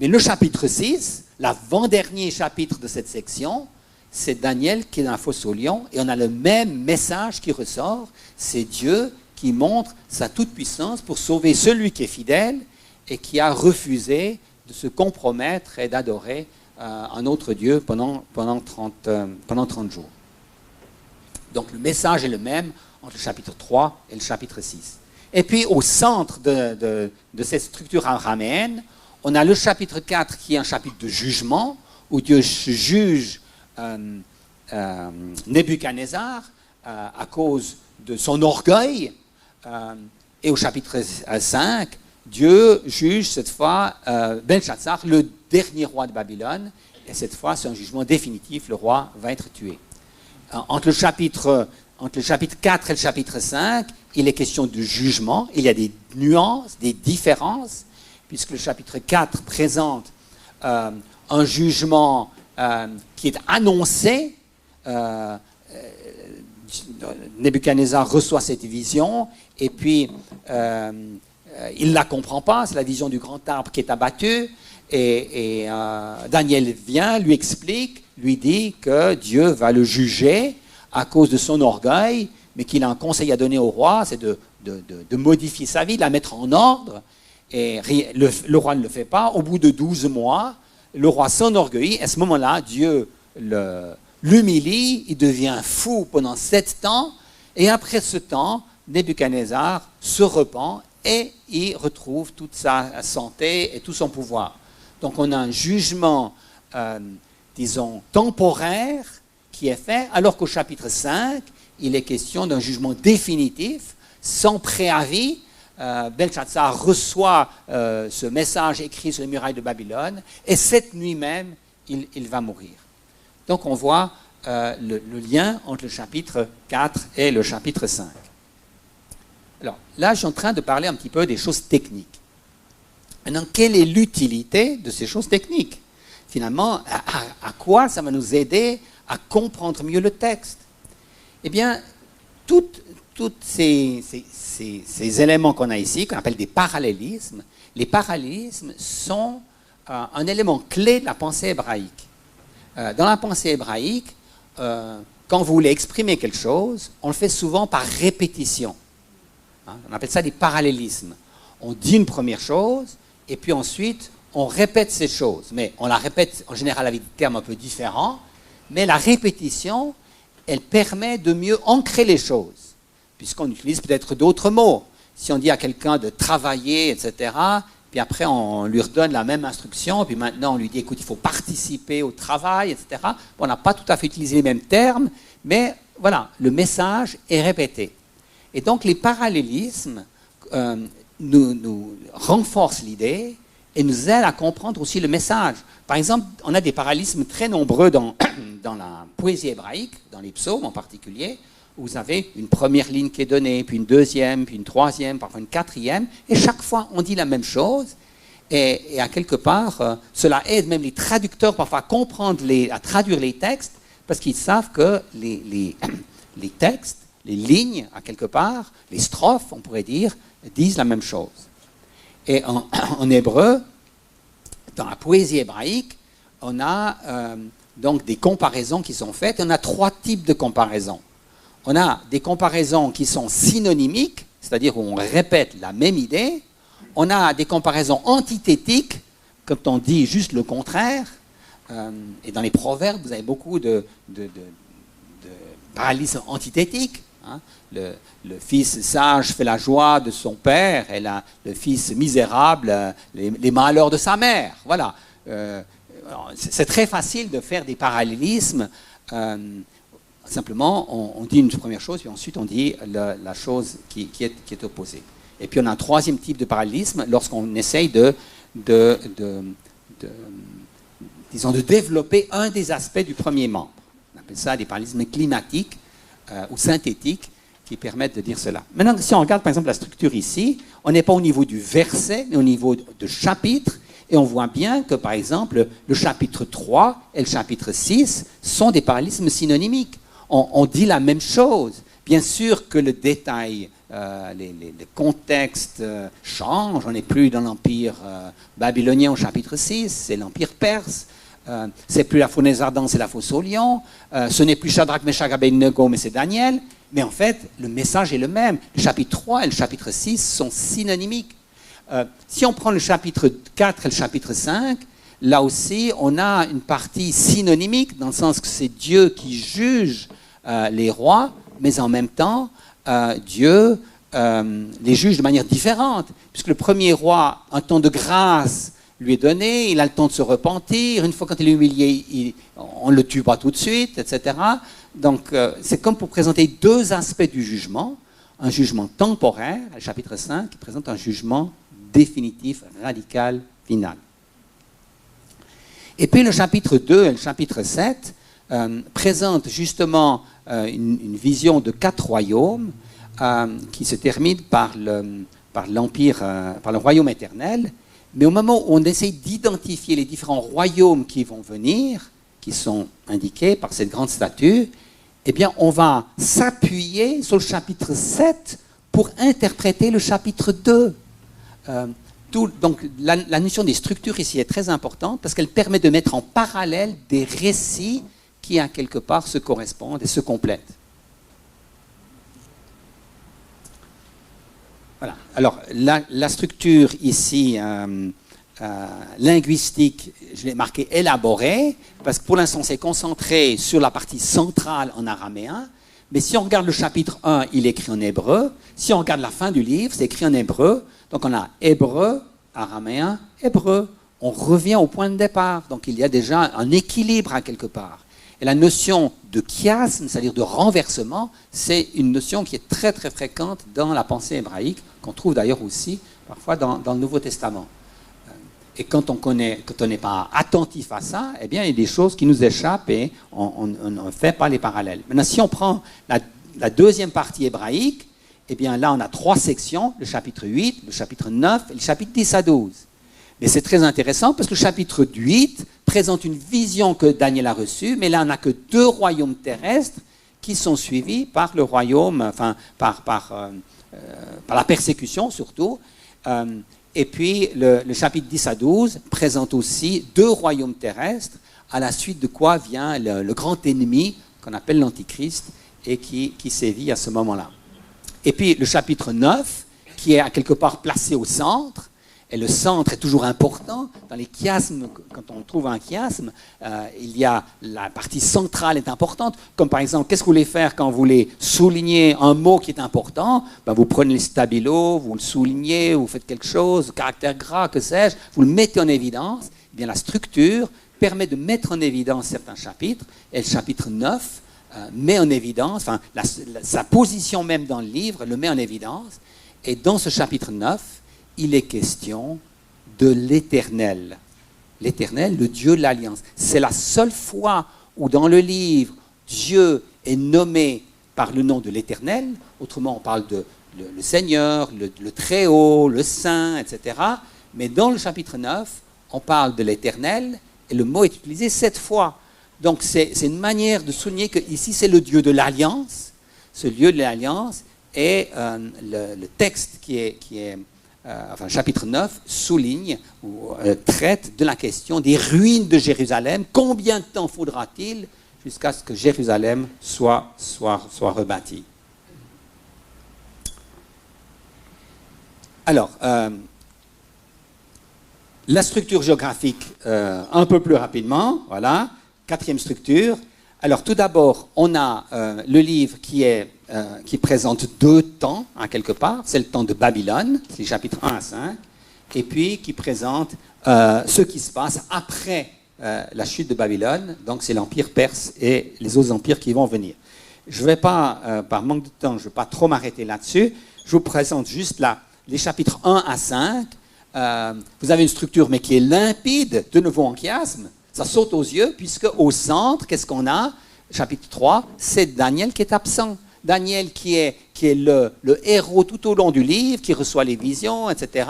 Mais le chapitre 6, l'avant-dernier chapitre de cette section, c'est Daniel qui est dans la fosse aux lions, et on a le même message qui ressort, c'est Dieu qui montre sa toute-puissance pour sauver celui qui est fidèle et qui a refusé de se compromettre et d'adorer un autre Dieu pendant 30 jours. Donc le message est le même entre le chapitre 3 et le chapitre 6. Et puis au centre de cette structure araméenne, on a le chapitre 4 qui est un chapitre de jugement, où Dieu juge Nebuchadnezzar à cause de son orgueil. Et au chapitre 5, Dieu juge cette fois Belshazzar, le dernier roi de Babylone. Et cette fois, c'est un jugement définitif, le roi va être tué. Entre le chapitre 4 et le chapitre 5, il est question de jugement. Il y a des nuances, des différences, puisque le chapitre 4 présente un jugement qui est annoncé. Nebuchadnezzar reçoit cette vision, et puis il ne la comprend pas, c'est la vision du grand arbre qui est abattu, et Daniel vient, lui explique, lui dit que Dieu va le juger à cause de son orgueil, mais qu'il a un conseil à donner au roi, c'est de modifier sa vie, de la mettre en ordre, et le roi ne le fait pas. Au bout de 12 mois, le roi s'enorgueillit, et à ce moment-là, Dieu l'humilie, il devient fou pendant 7 ans, et après ce temps, Nebuchadnezzar se repent et il retrouve toute sa santé et tout son pouvoir. Donc on a un jugement, disons, temporaire qui est fait, alors qu'au chapitre 5, il est question d'un jugement définitif, sans préavis. Belshazzar reçoit ce message écrit sur les murailles de Babylone, et cette nuit même, il va mourir. Donc on voit le lien entre le chapitre 4 et le chapitre 5. Alors là, je suis en train de parler un petit peu des choses techniques. Maintenant, quelle est l'utilité de ces choses techniques? Finalement, à quoi ça va nous aider à comprendre mieux le texte? Eh bien, tous ces éléments qu'on a ici, qu'on appelle des parallélismes, les parallélismes sont un élément clé de la pensée hébraïque. Dans la pensée hébraïque, quand vous voulez exprimer quelque chose, on le fait souvent par répétition. On appelle ça des parallélismes. On dit une première chose, et puis ensuite, on répète ces choses. Mais on la répète en général avec des termes un peu différents, mais la répétition, elle permet de mieux ancrer les choses, puisqu'on utilise peut-être d'autres mots. Si on dit à quelqu'un de travailler, etc., puis après on lui redonne la même instruction, puis maintenant on lui dit, écoute, il faut participer au travail, etc. Bon, on n'a pas tout à fait utilisé les mêmes termes, mais voilà, le message est répété. Et donc les parallélismes nous renforcent l'idée et nous aident à comprendre aussi le message. Par exemple, on a des parallélismes très nombreux dans la poésie hébraïque, dans les psaumes en particulier, où vous avez une première ligne qui est donnée, puis une deuxième, puis une troisième, parfois une quatrième, et chaque fois on dit la même chose, et à quelque part, cela aide même les traducteurs parfois à comprendre, à traduire les textes, parce qu'ils savent que les textes, les lignes, à quelque part, les strophes, on pourrait dire, disent la même chose. Et en hébreu, dans la poésie hébraïque, on a donc des comparaisons qui sont faites. On a trois types de comparaisons. On a des comparaisons qui sont synonymiques, c'est-à-dire où on répète la même idée. On a des comparaisons antithétiques, quand on dit juste le contraire. Et dans les proverbes, vous avez beaucoup de parallélismes antithétiques. Hein. Le fils sage fait la joie de son père, et le fils misérable, les malheurs de sa mère. Voilà. C'est très facile de faire des parallélismes. Simplement, on dit une première chose, puis ensuite on dit la chose qui est opposée. Et puis on a un troisième type de parallélisme lorsqu'on essaye de développer un des aspects du premier membre. On appelle ça des parallélismes climatiques ou synthétiques qui permettent de dire cela. Maintenant, si on regarde par exemple la structure ici, on n'est pas au niveau du verset, mais au niveau de chapitre, et on voit bien que par exemple le chapitre 3 et le chapitre 6 sont des parallélismes synonymiques. On dit la même chose. Bien sûr que le détail, les contextes changent. On n'est plus dans l'empire babylonien au chapitre 6, c'est l'empire perse. C'est plus la fournaise ardente, c'est la fosse au lion. Ce n'est plus Shadrach, Meshach, Abednego, mais c'est Daniel. Mais en fait, le message est le même. Le chapitre 3 et le chapitre 6 sont synonymiques. Si on prend le chapitre 4 et le chapitre 5, là aussi, on a une partie synonymique, dans le sens que c'est Dieu qui juge les rois, mais en même temps, Dieu les juge de manière différente, puisque le premier roi, un temps de grâce lui est donné, il a le temps de se repentir, une fois quand il est humilié, on ne le tue pas tout de suite, etc. Donc, c'est comme pour présenter deux aspects du jugement, un jugement temporaire, le chapitre 5, qui présente un jugement définitif, radical, final. Et puis le chapitre 2 et le chapitre 7 présentent justement une vision de 4 royaumes qui se terminent par l'empire, par le royaume éternel. Mais au moment où on essaie d'identifier les différents royaumes qui vont venir, qui sont indiqués par cette grande statue, eh bien on va s'appuyer sur le chapitre 7 pour interpréter le chapitre 2. Donc la notion des structures ici est très importante parce qu'elle permet de mettre en parallèle des récits qui, à quelque part, se correspondent et se complètent. Voilà. Alors, la structure ici, linguistique, je l'ai marqué élaborée, parce que pour l'instant, c'est concentré sur la partie centrale en araméen. Mais si on regarde le chapitre 1, il est écrit en hébreu. Si on regarde la fin du livre, c'est écrit en hébreu. Donc on a hébreu, araméen, hébreu. On revient au point de départ. Donc il y a déjà un équilibre à quelque part. Et la notion de chiasme, c'est-à-dire de renversement, c'est une notion qui est très très fréquente dans la pensée hébraïque, qu'on trouve d'ailleurs aussi parfois dans le Nouveau Testament. Et quand on n'est pas attentif à ça, eh bien il y a des choses qui nous échappent et on ne fait pas les parallèles. Maintenant, si on prend la deuxième partie hébraïque, eh bien là on a 3 sections, le chapitre 8, le chapitre 9 et le chapitre 10 à 12. Mais c'est très intéressant parce que le chapitre 8 présente une vision que Daniel a reçue, mais là, on n'a que 2 royaumes terrestres qui sont suivis par le royaume, enfin, par la persécution surtout. Et puis, le chapitre 10 à 12 présente aussi 2 royaumes terrestres, à la suite de quoi vient le grand ennemi qu'on appelle l'Antichrist et qui sévit à ce moment-là. Et puis, le chapitre 9, qui est à quelque part placé au centre, et le centre est toujours important. Dans les chiasmes, quand on trouve un chiasme, il y a la partie centrale est importante. Comme par exemple, qu'est-ce que vous voulez faire quand vous voulez souligner un mot qui est important? Ben, vous prenez le stabilo, vous le soulignez, vous faites quelque chose, caractère gras, que sais-je, vous le mettez en évidence. Eh bien, la structure permet de mettre en évidence certains chapitres. Et le chapitre 9 met en évidence, enfin, sa position même dans le livre le met en évidence. Et dans ce chapitre 9, il est question de l'Éternel. L'Éternel, le Dieu de l'Alliance. C'est la seule fois où dans le livre, Dieu est nommé par le nom de l'Éternel. Autrement, on parle de le Seigneur, le Très-Haut, le Saint, etc. Mais dans le chapitre 9, on parle de l'Éternel et le mot est utilisé 7 fois. Donc c'est une manière de souligner qu'ici c'est le Dieu de l'Alliance. Ce Dieu de l'Alliance et le texte qui est enfin, chapitre 9 souligne ou traite de la question des ruines de Jérusalem. Combien de temps faudra-t-il jusqu'à ce que Jérusalem soit rebâtie? Alors, la structure géographique, un peu plus rapidement, voilà, 4e structure. Alors, tout d'abord, on a le livre qui présente 2 temps, hein, quelque part. C'est le temps de Babylone, c'est les chapitres 1 à 5, et puis qui présente ce qui se passe après la chute de Babylone. Donc, c'est l'Empire perse et les autres empires qui vont venir. Je ne vais pas, par manque de temps, je ne vais pas trop m'arrêter là-dessus. Je vous présente juste là les chapitres 1 à 5. Vous avez une structure, mais qui est limpide, de nouveau en chiasme. Ça saute aux yeux, puisque au centre, qu'est-ce qu'on a? Chapitre 3, c'est Daniel qui est absent. Daniel qui est le héros tout au long du livre, qui reçoit les visions, etc.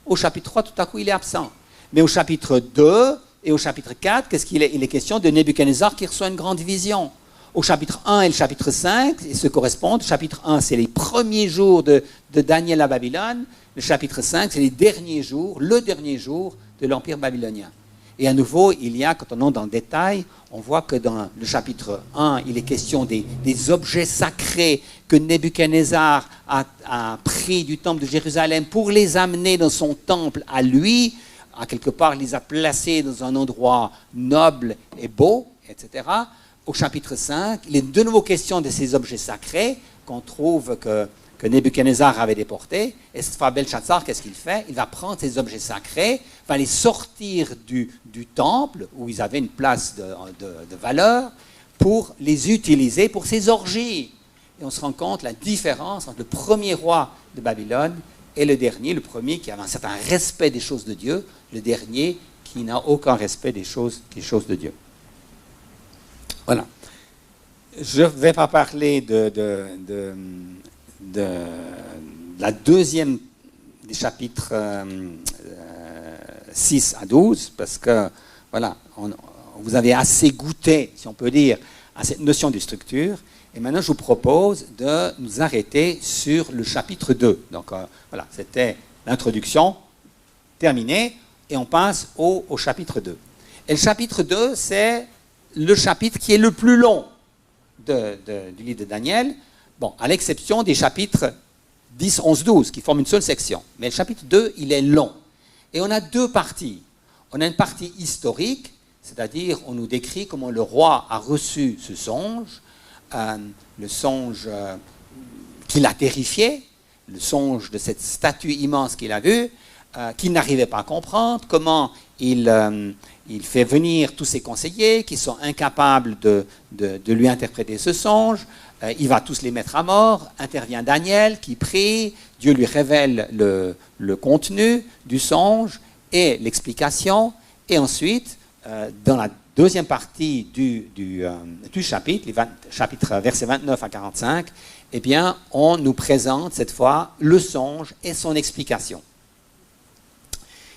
Au chapitre 3, tout à coup, il est absent. Mais au chapitre 2 et au chapitre 4, qu'est-ce qu'il est? Il est question de Nebuchadnezzar qui reçoit une grande vision. Au chapitre 1 et le chapitre 5, ils se correspondent. Le chapitre 1, c'est les premiers jours de Daniel à Babylone. Le chapitre 5, c'est les derniers jours, le dernier jour de l'Empire babylonien. Et à nouveau, il y a, quand on entre dans le détail, on voit que dans le chapitre 1, il est question des objets sacrés que Nebuchadnezzar a pris du temple de Jérusalem pour les amener dans son temple à lui. À quelque part, il les a placés dans un endroit noble et beau, etc. Au chapitre 5, il est de nouveau question de ces objets sacrés qu'on trouve que Nebuchadnezzar avait déportés. Et cette fois, Belshazzar, qu'est-ce qu'il fait? Il va prendre ces objets sacrés, va les sortir du temple, où ils avaient une place de valeur, pour les utiliser pour ses orgies. Et on se rend compte la différence entre le premier roi de Babylone et le dernier, le premier qui avait un certain respect des choses de Dieu, le dernier qui n'a aucun respect des choses de Dieu. Voilà. Je ne vais pas parler de la deuxième des chapitres 6 à 12, parce que voilà, vous avez assez goûté, si on peut dire, à cette notion de structure. Et maintenant, je vous propose de nous arrêter sur le chapitre 2. Donc voilà, c'était l'introduction terminée, et on passe au chapitre 2. Et le chapitre 2, c'est le chapitre qui est le plus long du livre de Daniel. Bon, à l'exception des chapitres 10, 11, 12, qui forment une seule section. Mais le chapitre 2, il est long. Et on a 2 parties. On a une partie historique, c'est-à-dire on nous décrit comment le roi a reçu ce songe, le songe qui l'a terrifié, le songe de cette statue immense qu'il a vue, qu'il n'arrivait pas à comprendre, comment il fait venir tous ses conseillers qui sont incapables de lui interpréter ce songe. Il va tous les mettre à mort. Intervient Daniel qui prie. Dieu lui révèle le contenu du songe et l'explication. Et ensuite, dans la deuxième partie du chapitre, chapitre versets 29 à 45, eh bien, on nous présente cette fois le songe et son explication.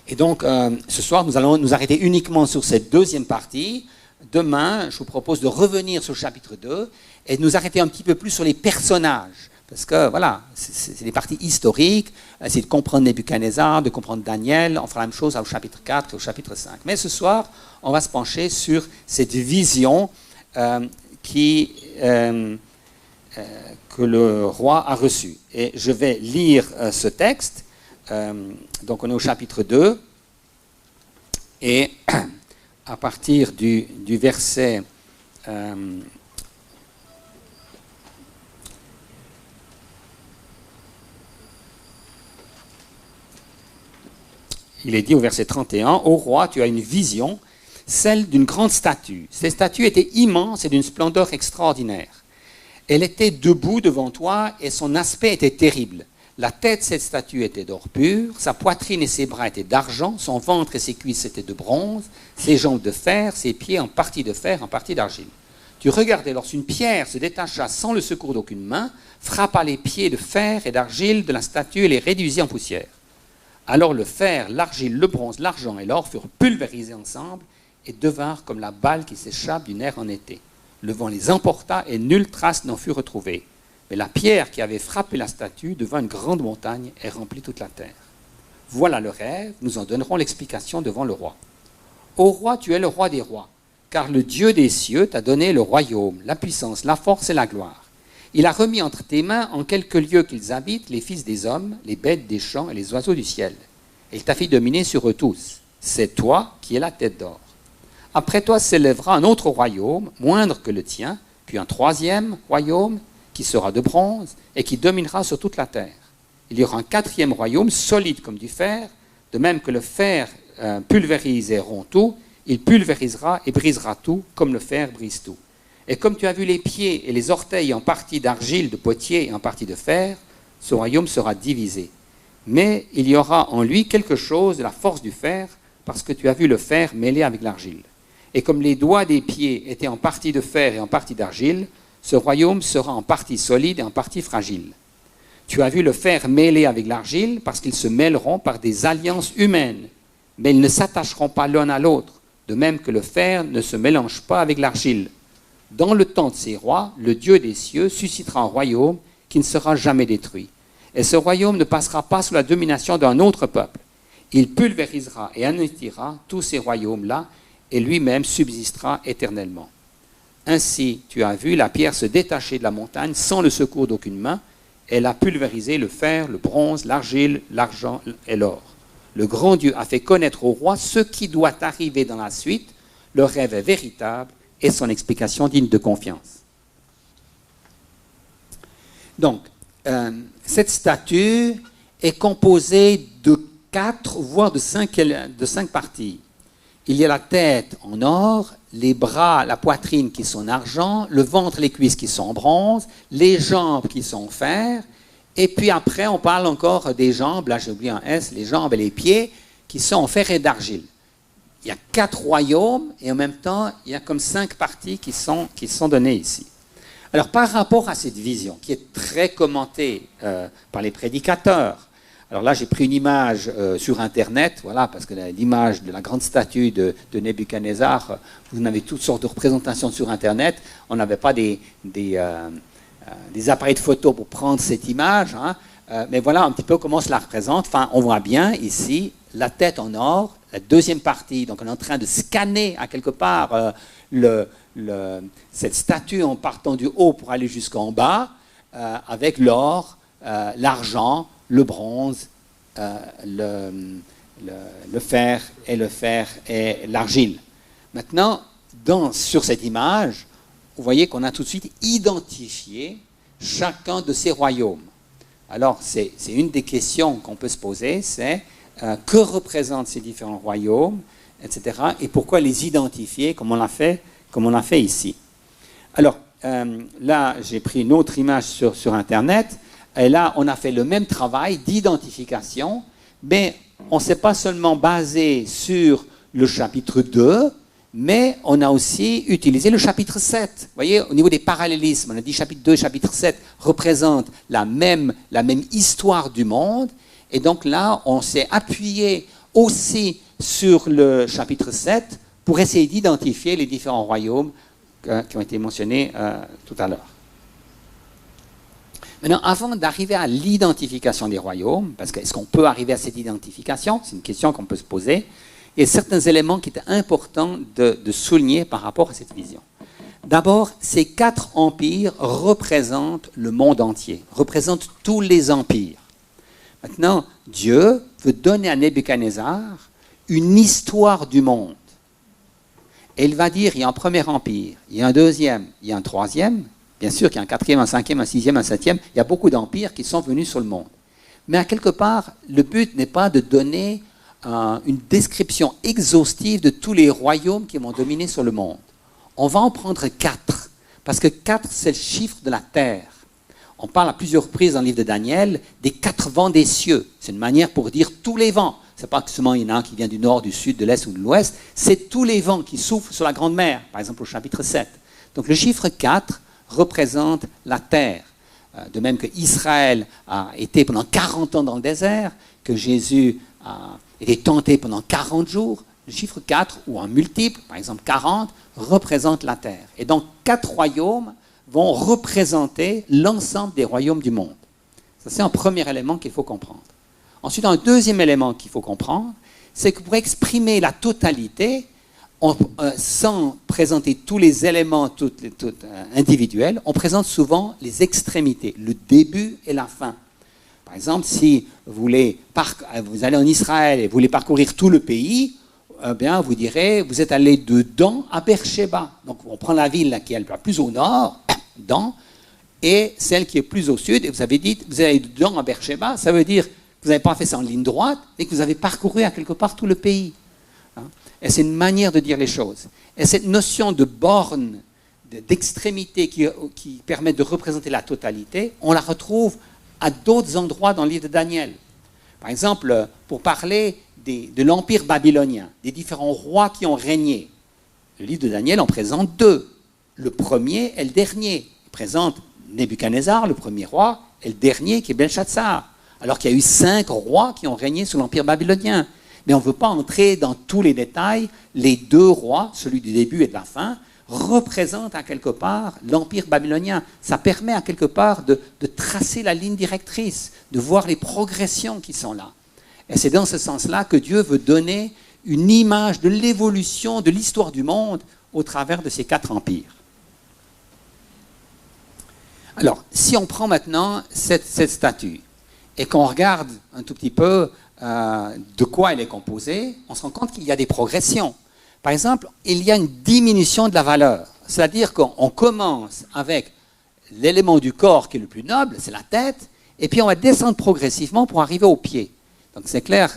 Et donc, ce soir, nous allons nous arrêter uniquement sur cette deuxième partie. Demain, je vous propose de revenir sur le chapitre 2 et de nous arrêter un petit peu plus sur les personnages. Parce que, voilà, c'est des parties historiques, c'est de comprendre Nebuchadnezzar, de comprendre Daniel. On fera la même chose au chapitre 4 et au chapitre 5. Mais ce soir, on va se pencher sur cette vision que le roi a reçue. Et je vais lire ce texte. Donc on est au chapitre 2 et à partir du verset il est dit au verset 31, « Ô roi, tu as une vision, celle d'une grande statue. Cette statue était immense et d'une splendeur extraordinaire. Elle était debout devant toi et son aspect était terrible. La tête de cette statue était d'or pur, sa poitrine et ses bras étaient d'argent, son ventre et ses cuisses étaient de bronze, ses jambes de fer, ses pieds en partie de fer, en partie d'argile. Tu regardais lorsqu'une pierre se détacha sans le secours d'aucune main, frappa les pieds de fer et d'argile de la statue et les réduisit en poussière. Alors le fer, l'argile, le bronze, l'argent et l'or furent pulvérisés ensemble et devinrent comme la balle qui s'échappe du nerf en été. Le vent les emporta et nulle trace n'en fut retrouvée. Mais la pierre qui avait frappé la statue devint une grande montagne et remplit toute la terre. Voilà le rêve, nous en donnerons l'explication devant le roi. Ô roi, tu es le roi des rois, car le Dieu des cieux t'a donné le royaume, la puissance, la force et la gloire. Il a remis entre tes mains, en quelques lieux qu'ils habitent, les fils des hommes, les bêtes des champs et les oiseaux du ciel. Et il t'a fait dominer sur eux tous. C'est toi qui es la tête d'or. Après toi s'élèvera un autre royaume, moindre que le tien, puis un troisième royaume, qui sera de bronze et qui dominera sur toute la terre. Il y aura un quatrième royaume, solide comme du fer, de même que le fer pulvérise et rompt tout, il pulvérisera et brisera tout, comme le fer brise tout. Et comme tu as vu les pieds et les orteils en partie d'argile, de potier et en partie de fer, ce royaume sera divisé. Mais il y aura en lui quelque chose de la force du fer, parce que tu as vu le fer mêlé avec l'argile. Et comme les doigts des pieds étaient en partie de fer et en partie d'argile, ce royaume sera en partie solide et en partie fragile. Tu as vu le fer mêlé avec l'argile parce qu'ils se mêleront par des alliances humaines, mais ils ne s'attacheront pas l'un à l'autre, de même que le fer ne se mélange pas avec l'argile. Dans le temps de ces rois, le Dieu des cieux suscitera un royaume qui ne sera jamais détruit. Et ce royaume ne passera pas sous la domination d'un autre peuple. Il pulvérisera et anéantira tous ces royaumes-là et lui-même subsistera éternellement. Ainsi, tu as vu la pierre se détacher de la montagne sans le secours d'aucune main. Elle a pulvérisé le fer, le bronze, l'argile, l'argent et l'or. Le grand Dieu a fait connaître au roi ce qui doit arriver dans la suite. Le rêve est véritable et son explication digne de confiance. Donc, cette statue est composée de 4, voire de 5 parties. Il y a la tête en or, les bras, la poitrine qui sont en argent, le ventre, les cuisses qui sont en bronze, les jambes qui sont en fer, et puis après on parle encore des jambes, là j'ai oublié un S, les jambes et les pieds qui sont en fer et d'argile. Il y a 4 royaumes et en même temps il y a comme 5 parties qui sont données ici. Alors par rapport à cette vision qui est très commentée par les prédicateurs, alors là, j'ai pris une image sur Internet, voilà, parce que l'image de la grande statue de Nebuchadnezzar, vous en avez toutes sortes de représentations sur Internet. On n'avait pas des appareils de photo pour prendre cette image, hein, mais voilà un petit peu comment on se la représente. Enfin, on voit bien ici la tête en or, la deuxième partie. Donc, on est en train de scanner à quelque part cette statue en partant du haut pour aller jusqu'en bas, avec l'or, l'argent, le bronze, le fer et l'argile. Maintenant, sur cette image, vous voyez qu'on a tout de suite identifié chacun de ces royaumes. Alors, c'est une des questions qu'on peut se poser, c'est que représentent ces différents royaumes, etc., et pourquoi les identifier comme on l'a fait ici. Alors, là, j'ai pris une autre image sur Internet. Et là, on a fait le même travail d'identification, mais on ne s'est pas seulement basé sur le chapitre 2, mais on a aussi utilisé le chapitre 7. Vous voyez, au niveau des parallélismes, on a dit chapitre 2 et chapitre 7 représentent la même histoire du monde, et donc là, on s'est appuyé aussi sur le chapitre 7 pour essayer d'identifier les différents royaumes qui ont été mentionnés tout à l'heure. Maintenant, avant d'arriver à l'identification des royaumes, parce que est-ce qu'on peut arriver à cette identification? C'est une question qu'on peut se poser. Il y a certains éléments qui étaient importants de souligner par rapport à cette vision. D'abord, ces 4 empires représentent le monde entier, représentent tous les empires. Maintenant, Dieu veut donner à Nebuchadnezzar une histoire du monde. Et il va dire, il y a un premier empire, il y a un deuxième, il y a un troisième, bien sûr qu'il y a un quatrième, un cinquième, un sixième, un septième, il y a beaucoup d'empires qui sont venus sur le monde. Mais à quelque part, le but n'est pas de donner une description exhaustive de tous les royaumes qui vont dominer sur le monde. On va en prendre 4, parce que 4, c'est le chiffre de la terre. On parle à plusieurs reprises dans le livre de Daniel des 4 vents des cieux. C'est une manière pour dire tous les vents. Ce n'est pas seulement il y en a un qui vient du nord, du sud, de l'est ou de l'ouest, c'est tous les vents qui soufflent sur la grande mer, par exemple au chapitre 7. Donc le chiffre 4 représente la terre. De même que Israël a été pendant 40 ans dans le désert, que Jésus a été tenté pendant 40 jours, le chiffre 4, ou un multiple, par exemple 40, représente la terre. Et donc 4 royaumes vont représenter l'ensemble des royaumes du monde. Ça, c'est un premier élément qu'il faut comprendre. Ensuite, un deuxième élément qu'il faut comprendre, c'est que pour exprimer la totalité, sans présenter tous les éléments individuels, on présente souvent les extrémités, le début et la fin. Par exemple, si vous allez en Israël et vous voulez parcourir tout le pays, bien, vous direz, vous êtes allé de Dan à Beersheba. Donc, on prend la ville qui est la plus au nord, Dan, et celle qui est plus au sud, et vous avez dit, vous allez de Dan à Beersheba, ça veut dire que vous n'avez pas fait ça en ligne droite, mais que vous avez parcouru à quelque part tout le pays. Et c'est une manière de dire les choses. Et cette notion de borne, d'extrémité qui permet de représenter la totalité, on la retrouve à d'autres endroits dans le livre de Daniel. Par exemple, pour parler de l'empire babylonien, des différents rois qui ont régné. Le livre de Daniel en présente 2. Le premier et le dernier. Il présente Nebuchadnezzar, le premier roi, et le dernier qui est Belshazzar. Alors qu'il y a eu 5 rois qui ont régné sur l'empire babylonien. Mais on ne veut pas entrer dans tous les détails. Les 2 rois, celui du début et de la fin, représentent à quelque part l'empire babylonien. Ça permet à quelque part de tracer la ligne directrice, de voir les progressions qui sont là. Et c'est dans ce sens-là que Dieu veut donner une image de l'évolution de l'histoire du monde au travers de ces 4 empires. Alors, si on prend maintenant cette statue et qu'on regarde un tout petit peu de quoi elle est composée, on se rend compte qu'il y a des progressions. Par exemple, il y a une diminution de la valeur. C'est-à-dire qu'on commence avec l'élément du corps qui est le plus noble, c'est la tête, et puis on va descendre progressivement pour arriver aux pieds. Donc c'est clair,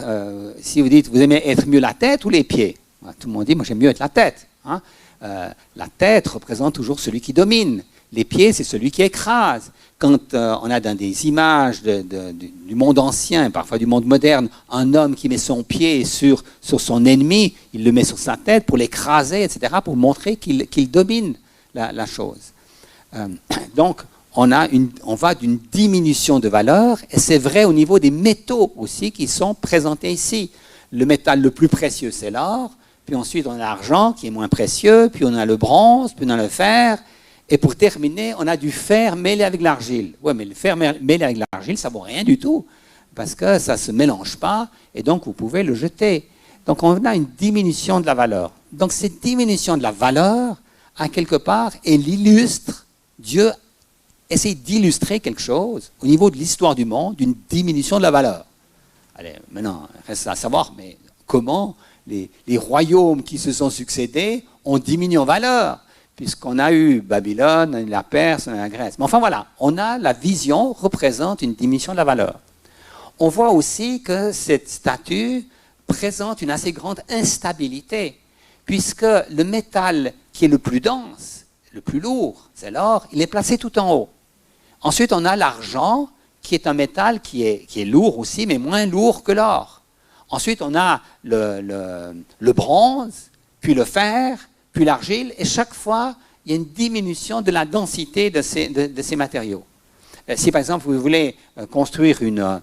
si vous dites, vous aimez être mieux la tête ou les pieds? Tout le monde dit, moi j'aime mieux être la tête. Hein? La tête représente toujours celui qui domine. Les pieds, c'est celui qui écrase. Quand on a dans des images du monde ancien, parfois du monde moderne, un homme qui met son pied sur son ennemi, il le met sur sa tête pour l'écraser, etc., pour montrer qu'il domine la chose. Donc, on va d'une diminution de valeur, et c'est vrai au niveau des métaux aussi qui sont présentés ici. Le métal le plus précieux, c'est l'or, puis ensuite on a l'argent qui est moins précieux, puis on a le bronze, puis on a le fer, et pour terminer, on a du fer mêlé avec l'argile. Oui, mais le fer mêlé avec l'argile, ça ne vaut rien du tout, parce que ça ne se mélange pas, et donc vous pouvez le jeter. Donc on a une diminution de la valeur. Donc cette diminution de la valeur, à quelque part, elle illustre, Dieu essaye d'illustrer quelque chose au niveau de l'histoire du monde, d'une diminution de la valeur. Allez, maintenant, il reste à savoir, mais comment les royaumes qui se sont succédés ont diminué en valeur, puisqu'on a eu Babylone, la Perse, la Grèce. Mais enfin voilà, la vision représente une diminution de la valeur. On voit aussi que cette statue présente une assez grande instabilité, puisque le métal qui est le plus dense, le plus lourd, c'est l'or, il est placé tout en haut. Ensuite, on a l'argent, qui est un métal qui est lourd aussi, mais moins lourd que l'or. Ensuite, on a le bronze, puis le fer, puis l'argile, et chaque fois, il y a une diminution de la densité de ces matériaux. Si par exemple vous voulez construire une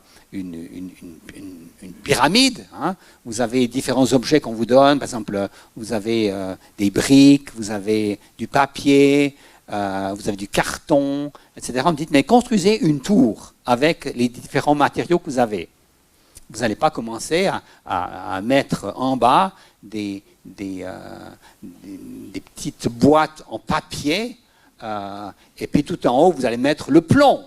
pyramide, hein, vous avez différents objets qu'on vous donne, par exemple vous avez des briques, vous avez du papier, vous avez du carton, etc. Vous me dites, mais construisez une tour avec les différents matériaux que vous avez. Vous n'allez pas commencer à mettre en bas des petites boîtes en papier, et puis tout en haut, vous allez mettre le plomb.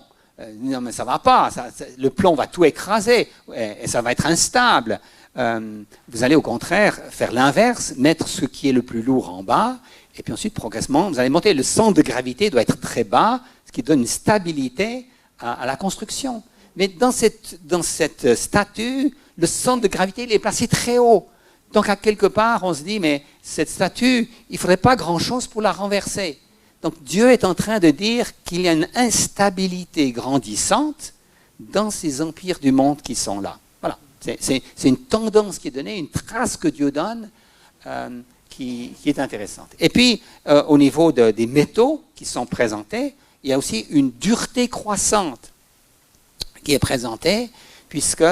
Non, mais ça ne va pas. Le plomb va tout écraser, et ça va être instable. Vous allez au contraire faire l'inverse, mettre ce qui est le plus lourd en bas, et puis ensuite, progressivement, vous allez monter. Le centre de gravité doit être très bas, ce qui donne une stabilité à la construction. Mais dans cette statue, le centre de gravité il est placé très haut. Donc, à quelque part, on se dit, mais cette statue, il ne faudrait pas grand-chose pour la renverser. Donc, Dieu est en train de dire qu'il y a une instabilité grandissante dans ces empires du monde qui sont là. Voilà. C'est une tendance qui est donnée, une trace que Dieu donne qui est intéressante. Et puis, au niveau des métaux qui sont présentés, il y a aussi une dureté croissante qui est présentée, puisque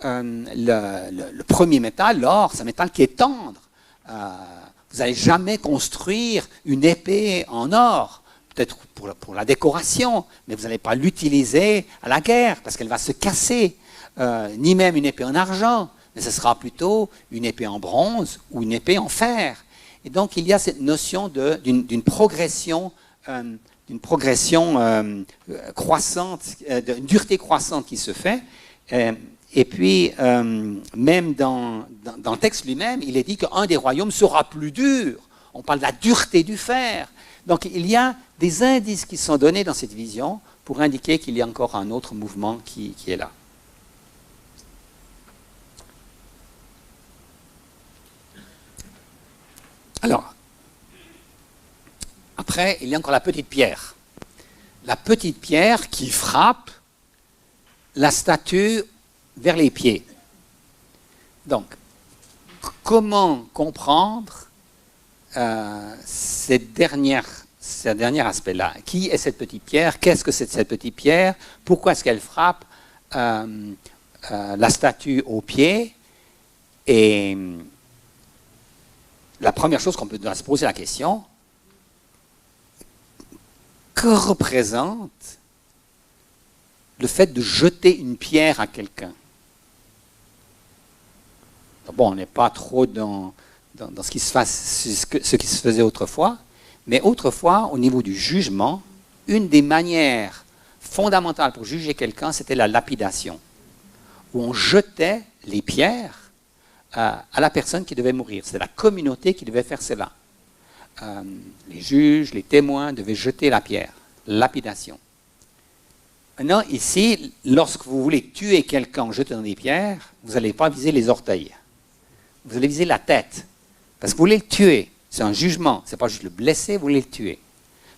le premier métal, l'or, c'est un métal qui est tendre. Vous n'allez jamais construire une épée en or, peut-être pour la décoration, mais vous n'allez pas l'utiliser à la guerre, parce qu'elle va se casser. Ni même une épée en argent, mais ce sera plutôt une épée en bronze ou une épée en fer. Et donc, il y a cette notion d'une progression croissante, d'une dureté croissante qui se fait. Et puis, même dans le texte lui-même, il est dit qu'un des royaumes sera plus dur. On parle de la dureté du fer. Donc, il y a des indices qui sont donnés dans cette vision pour indiquer qu'il y a encore un autre mouvement qui est là. Alors, après, il y a encore la petite pierre. La petite pierre qui frappe la statue vers les pieds. Donc, comment comprendre ce dernier aspect-là? Qui est cette petite pierre? Qu'est-ce que c'est cette petite pierre? Pourquoi est-ce qu'elle frappe la statue aux pieds? Et la première chose qu'on peut se poser la question, que représente le fait de jeter une pierre à quelqu'un? Bon, on n'est pas trop dans ce qui se faisait autrefois, mais autrefois, au niveau du jugement, une des manières fondamentales pour juger quelqu'un, c'était la lapidation, où on jetait les pierres à la personne qui devait mourir. C'est la communauté qui devait faire cela. Les juges, les témoins devaient jeter la pierre, lapidation. Maintenant, ici, lorsque vous voulez tuer quelqu'un en jetant des pierres, vous n'allez pas viser les orteils. Vous allez viser la tête, parce que vous voulez le tuer. C'est un jugement, ce n'est pas juste le blesser, vous voulez le tuer.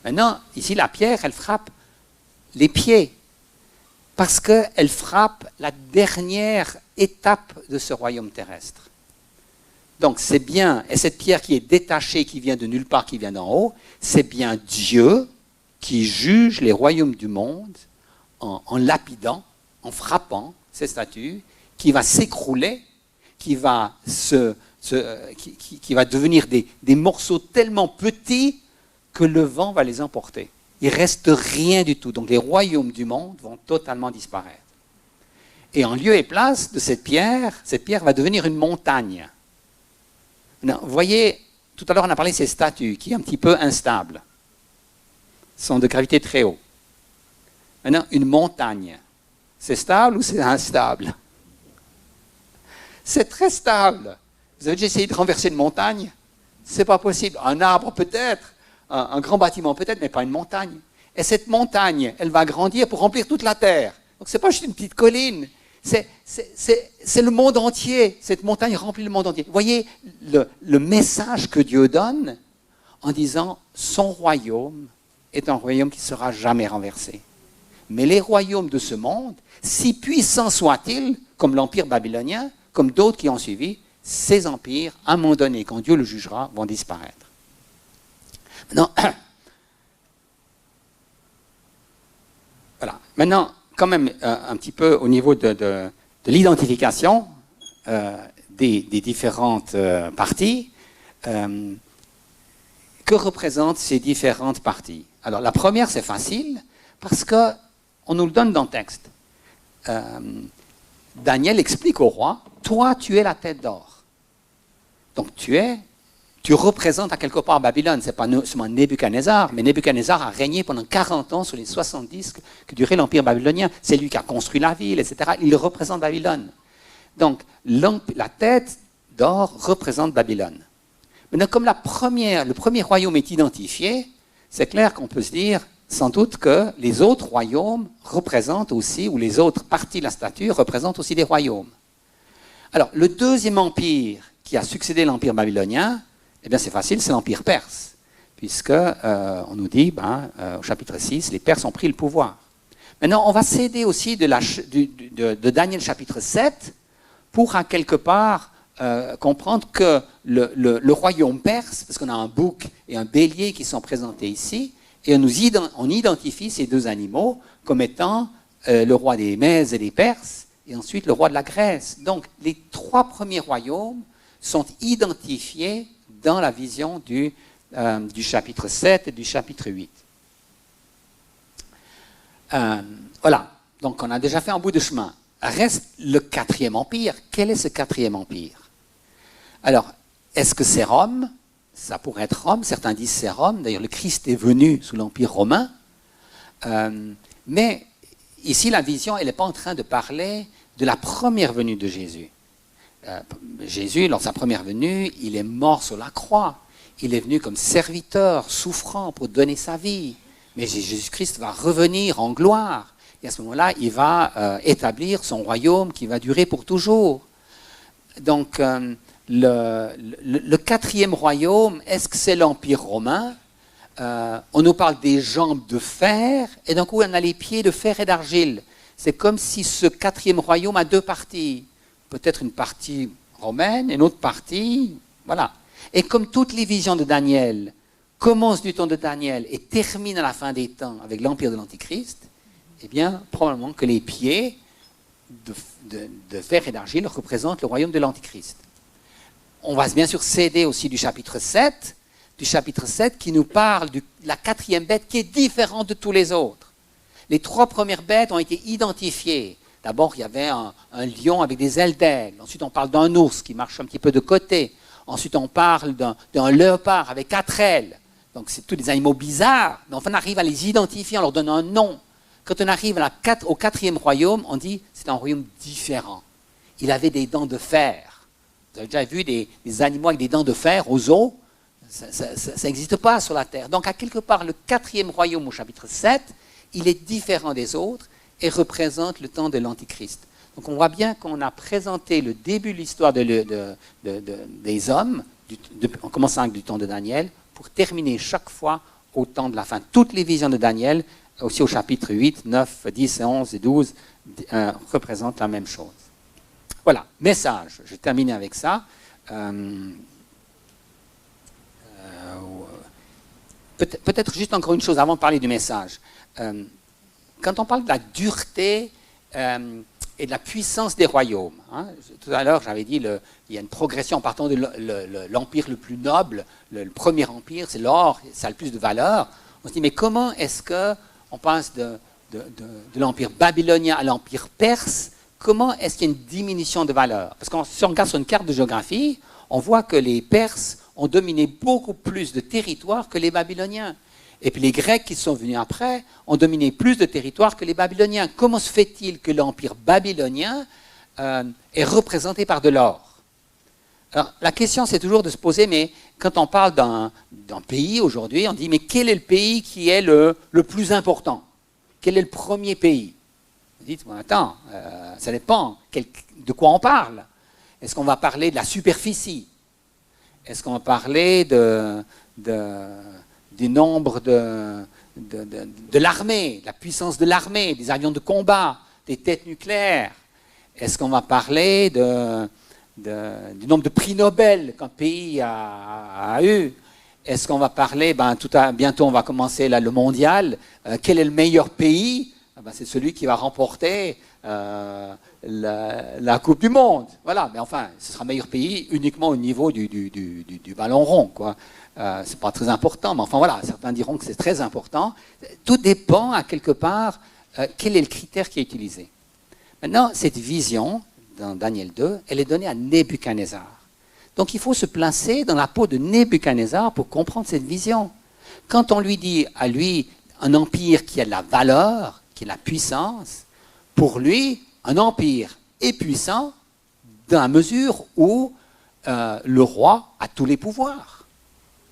Maintenant, ici, la pierre, elle frappe les pieds, parce qu'elle frappe la dernière étape de ce royaume terrestre. Donc c'est bien, et cette pierre qui est détachée, qui vient de nulle part, qui vient d'en haut, c'est bien Dieu qui juge les royaumes du monde en lapidant, en frappant ces statues, qui va s'écrouler, qui va devenir des morceaux tellement petits que le vent va les emporter. Il ne reste rien du tout. Donc les royaumes du monde vont totalement disparaître. Et en lieu et place de cette pierre va devenir une montagne. Maintenant, vous voyez, tout à l'heure on a parlé de ces statues qui sont un petit peu instables, sont de gravité très haut. Maintenant, une montagne, c'est stable ou c'est instable? C'est très stable. Vous avez déjà essayé de renverser une montagne? C'est pas possible. Un arbre peut-être, un grand bâtiment peut-être, mais pas une montagne. Et cette montagne, elle va grandir pour remplir toute la terre. Donc c'est pas juste une petite colline. C'est le monde entier. Cette montagne remplit le monde entier. Vous voyez le message que Dieu donne en disant son royaume est un royaume qui ne sera jamais renversé. Mais les royaumes de ce monde, si puissants soient-ils, comme l'empire babylonien, comme d'autres qui ont suivi, ces empires, à un moment donné, quand Dieu le jugera, vont disparaître. Maintenant, voilà. Maintenant, quand même, un petit peu au niveau de l'identification des différentes parties, que représentent ces différentes parties? Alors, la première, c'est facile, parce qu'on nous le donne dans le texte. Daniel explique au roi, toi, tu es la tête d'or. Donc, tu représentes à quelque part Babylone. Ce n'est pas seulement Nebuchadnezzar, mais Nebuchadnezzar a régné pendant 40 ans sur les 70 que durait l'empire babylonien. C'est lui qui a construit la ville, etc. Il représente Babylone. Donc, la tête d'or représente Babylone. Maintenant, comme le premier royaume est identifié, c'est clair qu'on peut se dire, sans doute, que les autres royaumes représentent aussi, ou les autres parties de la statue représentent aussi des royaumes. Alors, le deuxième empire qui a succédé à l'empire babylonien, eh bien, c'est facile, c'est l'empire perse, puisque on nous dit, au chapitre 6, les Perses ont pris le pouvoir. Maintenant, on va s'aider aussi de Daniel chapitre 7 pour, à quelque part, comprendre que le royaume perse, parce qu'on a un bouc et un bélier qui sont présentés ici, et on identifie ces deux animaux comme étant le roi des Mèdes et des Perses, et ensuite le roi de la Grèce. Donc, les trois premiers royaumes sont identifiés dans la vision du chapitre 7 et du chapitre 8. Voilà, donc on a déjà fait un bout de chemin. Reste le quatrième empire. Quel est ce quatrième empire? Alors, est-ce que c'est Rome? Ça pourrait être Rome, certains disent c'est Rome. D'ailleurs, le Christ est venu sous l'Empire romain. Mais ici, la vision, elle n'est pas en train de parler de la première venue de Jésus. Jésus, lors de sa première venue, il est mort sur la croix. Il est venu comme serviteur, souffrant pour donner sa vie. Mais Jésus-Christ va revenir en gloire. Et à ce moment-là, il va établir son royaume qui va durer pour toujours. Donc, le quatrième royaume, est-ce que c'est l'Empire romain? On nous parle des jambes de fer, et d'un coup, on a les pieds de fer et d'argile. C'est comme si ce quatrième royaume a deux parties. Peut-être une partie romaine et une autre partie, voilà. Et comme toutes les visions de Daniel commencent du temps de Daniel et terminent à la fin des temps avec l'empire de l'Antichrist, eh bien, probablement que les pieds de fer et d'argile représentent le royaume de l'Antichrist. On va bien sûr s'aider aussi du chapitre 7 qui nous parle de la quatrième bête qui est différente de tous les autres. Les trois premières bêtes ont été identifiées. D'abord, il y avait un lion avec des ailes d'aigle. Ensuite, on parle d'un ours qui marche un petit peu de côté. Ensuite, on parle d'un léopard avec 4 ailes. Donc, c'est tous des animaux bizarres. Mais enfin, on arrive à les identifier en leur donnant un nom. Quand on arrive au quatrième royaume, on dit c'est un royaume différent. Il avait des dents de fer. Vous avez déjà vu des animaux avec des dents de fer aux zoo? Ça n'existe pas sur la terre. Donc, à quelque part, le quatrième royaume au chapitre 7, il est différent des autres et représente le temps de l'Antichrist. Donc on voit bien qu'on a présenté le début de l'histoire des hommes, en commençant avec du temps de Daniel, pour terminer chaque fois au temps de la fin. Toutes les visions de Daniel, aussi au chapitre 8, 9, 10, 11 et 12, représentent la même chose. Voilà, message. Je vais terminer avec ça. Peut-être juste encore une chose avant de parler du message. Quand on parle de la dureté et de la puissance des royaumes, tout à l'heure j'avais dit il y a une progression en partant de l'empire le plus noble, le premier empire, c'est l'or, ça a le plus de valeur. On se dit mais comment est-ce qu'on passe de l'empire babylonien à l'empire perse? Comment est-ce qu'il y a une diminution de valeur? Parce que si on regarde sur une carte de géographie, on voit que les Perses ont dominé beaucoup plus de territoires que les Babyloniens. Et puis les Grecs qui sont venus après ont dominé plus de territoires que les Babyloniens. Comment se fait-il que l'empire babylonien est représenté par de l'or? Alors la question c'est toujours de se poser, mais quand on parle d'un pays aujourd'hui, on dit mais quel est le pays qui est le plus important? Quel est le premier pays? Vous dites, bon, attends, ça dépend de quoi on parle. Est-ce qu'on va parler de la superficie? Est-ce qu'on va parler du nombre de l'armée, de la puissance de l'armée, des avions de combat, des têtes nucléaires? Est-ce qu'on va parler du nombre de prix Nobel qu'un pays a eu? Est-ce qu'on va parler, bientôt on va commencer là, le mondial, quel est le meilleur pays c'est celui qui va remporter la Coupe du Monde. Voilà, mais enfin, ce sera meilleur pays uniquement au niveau du ballon rond, quoi. C'est pas très important, mais enfin voilà, certains diront que c'est très important. Tout dépend à quelque part quel est le critère qui est utilisé. Maintenant, cette vision, dans Daniel 2, elle est donnée à Nebuchadnezzar. Donc il faut se placer dans la peau de Nebuchadnezzar pour comprendre cette vision. Quand on lui dit à lui un empire qui a de la valeur, qui a de la puissance, pour lui, un empire est puissant dans la mesure où le roi a tous les pouvoirs.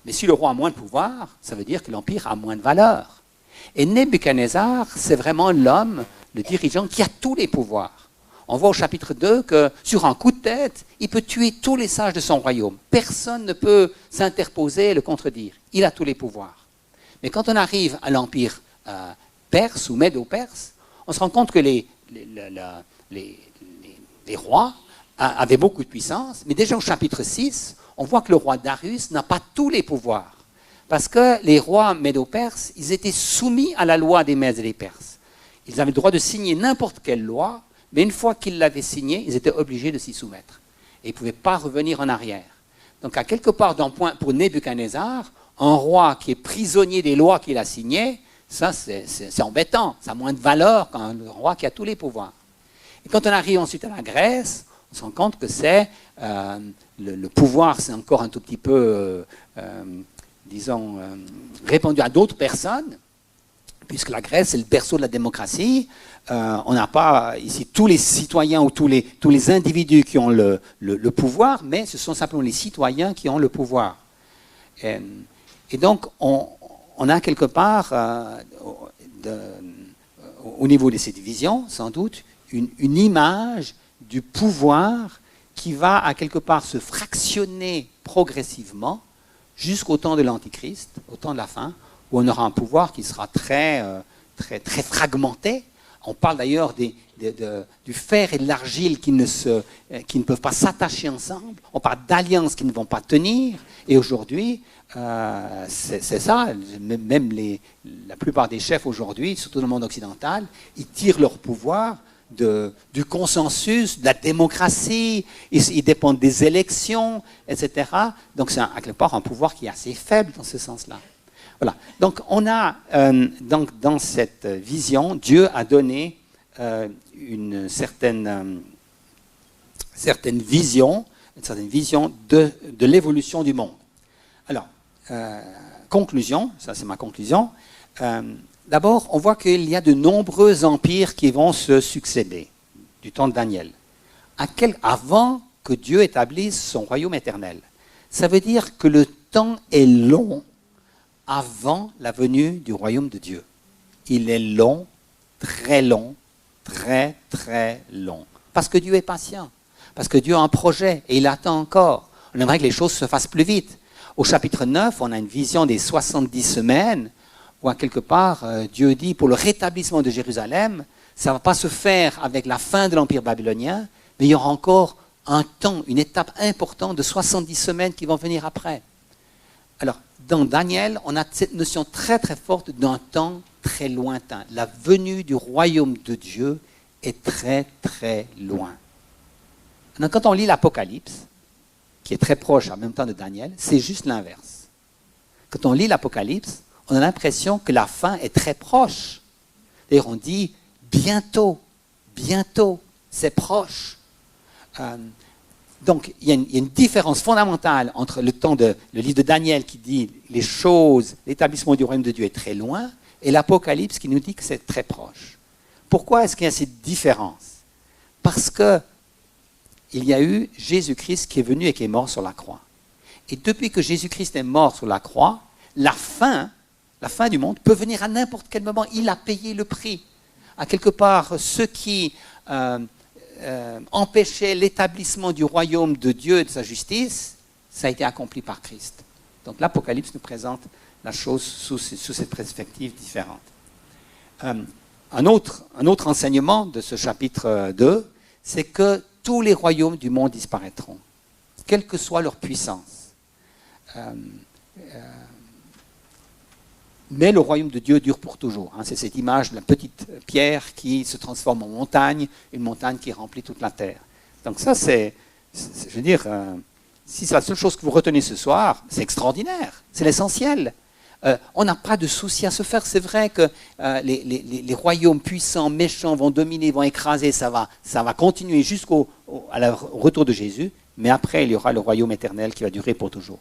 Mais si le roi a moins de pouvoir, ça veut dire que l'empire a moins de valeur. Et Nebuchadnezzar, c'est vraiment l'homme, le dirigeant, qui a tous les pouvoirs. On voit au chapitre 2 que sur un coup de tête, il peut tuer tous les sages de son royaume. Personne ne peut s'interposer et le contredire. Il a tous les pouvoirs. Mais quand on arrive à l'empire perse ou médo-perse, on se rend compte que les rois avaient beaucoup de puissance. Mais déjà au chapitre 6, on voit que le roi Darius n'a pas tous les pouvoirs. Parce que les rois médo-perses, ils étaient soumis à la loi des Mèdes et des Perses. Ils avaient le droit de signer n'importe quelle loi, mais une fois qu'ils l'avaient signée, ils étaient obligés de s'y soumettre. Et ils ne pouvaient pas revenir en arrière. Donc, à quelque part, d'un point, pour Nebuchadnezzar, un roi qui est prisonnier des lois qu'il a signées, ça, c'est embêtant. Ça a moins de valeur qu'un roi qui a tous les pouvoirs. Et quand on arrive ensuite à la Grèce, on se rend compte que c'est le pouvoir, c'est encore un tout petit peu, disons, répandu à d'autres personnes, puisque la Grèce, c'est le berceau de la démocratie. On n'a pas ici tous les citoyens ou tous les individus qui ont le pouvoir, mais ce sont simplement les citoyens qui ont le pouvoir. Et donc, on a quelque part, au niveau de cette vision, sans doute, une image du pouvoir qui va à quelque part se fractionner progressivement jusqu'au temps de l'Antichrist, au temps de la fin, où on aura un pouvoir qui sera très fragmenté. On parle d'ailleurs du fer et de l'argile qui ne peuvent pas s'attacher ensemble. On parle d'alliances qui ne vont pas tenir. Et aujourd'hui, c'est ça. Même la plupart des chefs aujourd'hui, surtout dans le monde occidental, ils tirent leur pouvoir du consensus, de la démocratie. Ils dépendent des élections, etc. Donc c'est à quelque part un pouvoir qui est assez faible dans ce sens-là. Voilà. Donc, on a, dans cette vision, Dieu a donné une certaine vision de l'évolution du monde. Alors, conclusion, ça c'est ma conclusion. D'abord, on voit qu'il y a de nombreux empires qui vont se succéder du temps de Daniel, avant que Dieu établisse son royaume éternel. Ça veut dire que le temps est long avant la venue du royaume de Dieu. Il est long, très long, très très long. Parce que Dieu est patient, parce que Dieu a un projet et il attend encore. On aimerait que les choses se fassent plus vite. Au chapitre 9, on a une vision des 70 semaines, où à quelque part, Dieu dit, pour le rétablissement de Jérusalem, ça ne va pas se faire avec la fin de l'Empire babylonien, mais il y aura encore un temps, une étape importante de 70 semaines qui vont venir après. Alors, dans Daniel, on a cette notion très très forte d'un temps très lointain. La venue du royaume de Dieu est très très loin. Donc, quand on lit l'Apocalypse, qui est très proche en même temps de Daniel, c'est juste l'inverse. Quand on lit l'Apocalypse, on a l'impression que la fin est très proche. D'ailleurs, on dit bientôt, bientôt, c'est proche. Donc, il y a une différence fondamentale entre le livre de Daniel qui dit les choses, l'établissement du royaume de Dieu est très loin, et l'Apocalypse qui nous dit que c'est très proche. Pourquoi est-ce qu'il y a cette différence? Parce que il y a eu Jésus-Christ qui est venu et qui est mort sur la croix. Et depuis que Jésus-Christ est mort sur la croix, la fin du monde peut venir à n'importe quel moment. Il a payé le prix. À quelque part, ceux qui empêchait l'établissement du royaume de Dieu et de sa justice, ça a été accompli par Christ. Donc l'Apocalypse nous présente la chose sous cette perspective différente. Un autre enseignement de ce chapitre 2, c'est que tous les royaumes du monde disparaîtront, quelle que soit leur puissance. mais le royaume de Dieu dure pour toujours. Hein. C'est cette image de la petite pierre qui se transforme en montagne, une montagne qui remplit toute la terre. Donc ça, je veux dire, si c'est la seule chose que vous retenez ce soir, c'est extraordinaire, c'est l'essentiel. On n'a pas de souci à se faire. C'est vrai que les royaumes puissants, méchants vont dominer, vont écraser, ça va continuer jusqu'au retour de Jésus, mais après, il y aura le royaume éternel qui va durer pour toujours.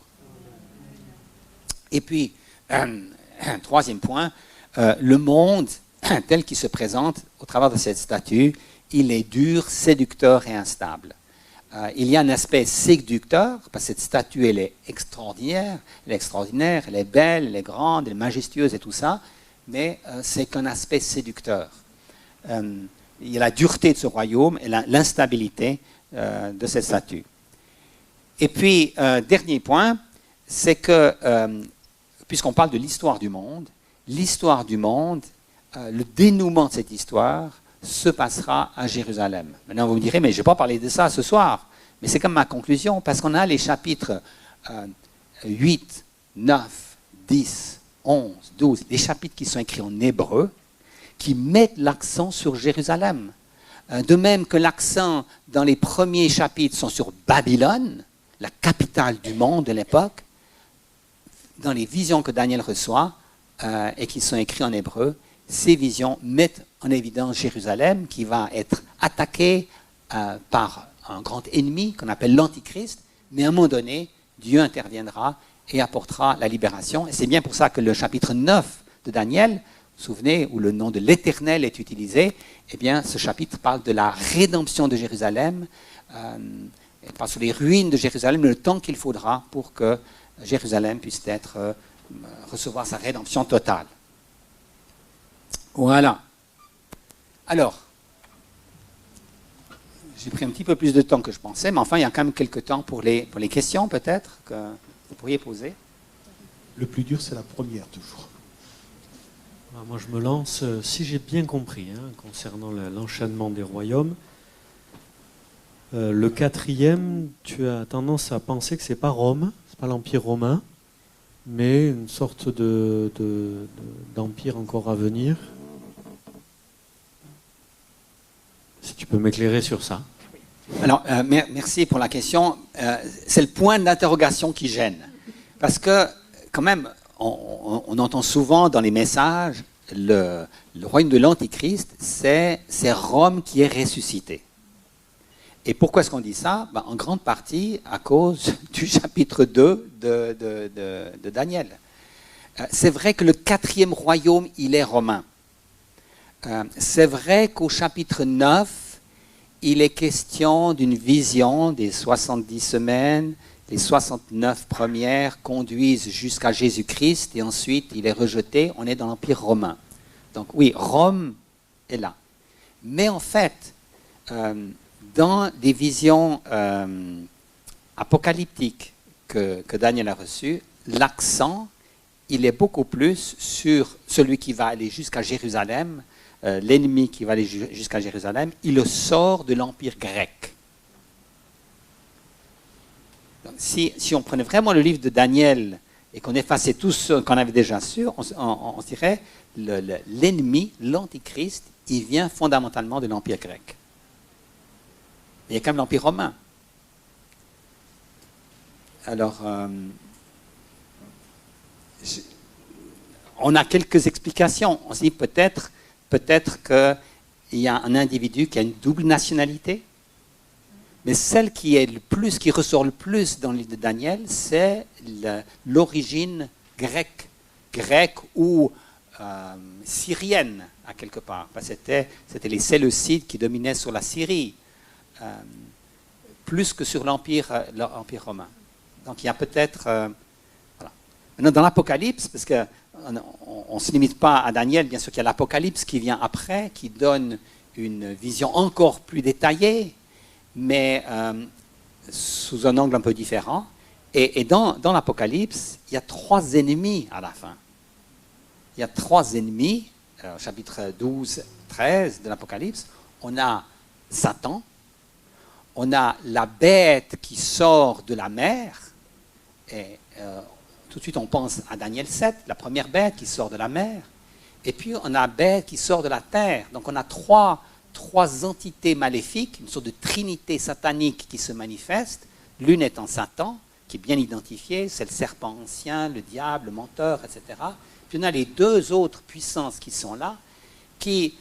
Et puis, troisième point, le monde tel qu'il se présente au travers de cette statue, il est dur, séducteur et instable. Il y a un aspect séducteur, parce que cette statue, elle est extraordinaire, elle est belle, elle est grande, elle est majestueuse et tout ça, mais c'est qu'un aspect séducteur. Il y a la dureté de ce royaume et l'instabilité de cette statue. Et puis, dernier point, c'est que, puisqu'on parle de l'histoire du monde, le dénouement de cette histoire se passera à Jérusalem. Maintenant, vous me direz, mais je ne vais pas parler de ça ce soir. Mais c'est comme ma conclusion, parce qu'on a les chapitres 8, 9, 10, 11, 12, les chapitres qui sont écrits en hébreu, qui mettent l'accent sur Jérusalem. De même que l'accent dans les premiers chapitres sont sur Babylone, la capitale du monde de l'époque, dans les visions que Daniel reçoit et qui sont écrites en hébreu, ces visions mettent en évidence Jérusalem qui va être attaquée par un grand ennemi qu'on appelle l'Antichrist, mais à un moment donné, Dieu interviendra et apportera la libération. Et c'est bien pour ça que le chapitre 9 de Daniel, vous vous souvenez, où le nom de l'Éternel est utilisé, eh bien, ce chapitre parle de la rédemption de Jérusalem, il parle sur les ruines de Jérusalem, le temps qu'il faudra pour que Jérusalem puisse recevoir sa rédemption totale. Voilà. Alors, j'ai pris un petit peu plus de temps que je pensais, mais enfin, il y a quand même quelques temps pour les questions, peut-être, que vous pourriez poser. Le plus dur, c'est la première, toujours. Moi, je me lance, si j'ai bien compris, concernant l'enchaînement des royaumes, le quatrième, tu as tendance à penser que ce n'est pas Rome, ce n'est pas l'Empire romain, mais une sorte d'empire encore à venir. Si tu peux m'éclairer sur ça. Alors, merci pour la question. C'est le point d'interrogation qui gêne. Parce que, quand même, on entend souvent dans les messages, le royaume de l'Antichrist, c'est Rome qui est ressuscité. Et pourquoi est-ce qu'on dit ça? En grande partie à cause du chapitre 2 de Daniel. C'est vrai que le quatrième royaume, il est romain. C'est vrai qu'au chapitre 9, il est question d'une vision des 70 semaines, les 69 premières conduisent jusqu'à Jésus-Christ et ensuite il est rejeté, on est dans l'Empire romain. Donc oui, Rome est là. Mais en fait, dans des visions apocalyptiques que Daniel a reçues, l'accent, il est beaucoup plus sur celui qui va aller jusqu'à Jérusalem, l'ennemi qui va aller jusqu'à Jérusalem, il sort de l'Empire grec. Donc, si on prenait vraiment le livre de Daniel et qu'on effaçait tout ce qu'on avait déjà su, on dirait l'ennemi, l'Antichrist, il vient fondamentalement de l'Empire grec. Il y a quand même l'Empire romain. Alors, on a quelques explications. On se dit peut-être qu'il y a un individu qui a une double nationalité, mais celle qui ressort le plus dans le livre de Daniel, c'est l'origine grecque ou syrienne, à quelque part. C'était les Séleucides qui dominaient sur la Syrie, plus que sur l'Empire romain. Donc il y a peut-être... voilà. Maintenant, dans l'Apocalypse, parce que on ne se limite pas à Daniel, bien sûr qu'il y a l'Apocalypse qui vient après, qui donne une vision encore plus détaillée, mais sous un angle un peu différent. Et dans l'Apocalypse, il y a 3 ennemis à la fin. Il y a 3 ennemis, chapitre 12, 13 de l'Apocalypse. On a Satan, on a la bête qui sort de la mer, et tout de suite on pense à Daniel 7, la première bête qui sort de la mer. Et puis on a la bête qui sort de la terre. Donc on a trois entités maléfiques, une sorte de trinité satanique qui se manifeste. L'une étant Satan, qui est bien identifié, c'est le serpent ancien, le diable, le menteur, etc. Puis on a les deux autres puissances qui sont là, qui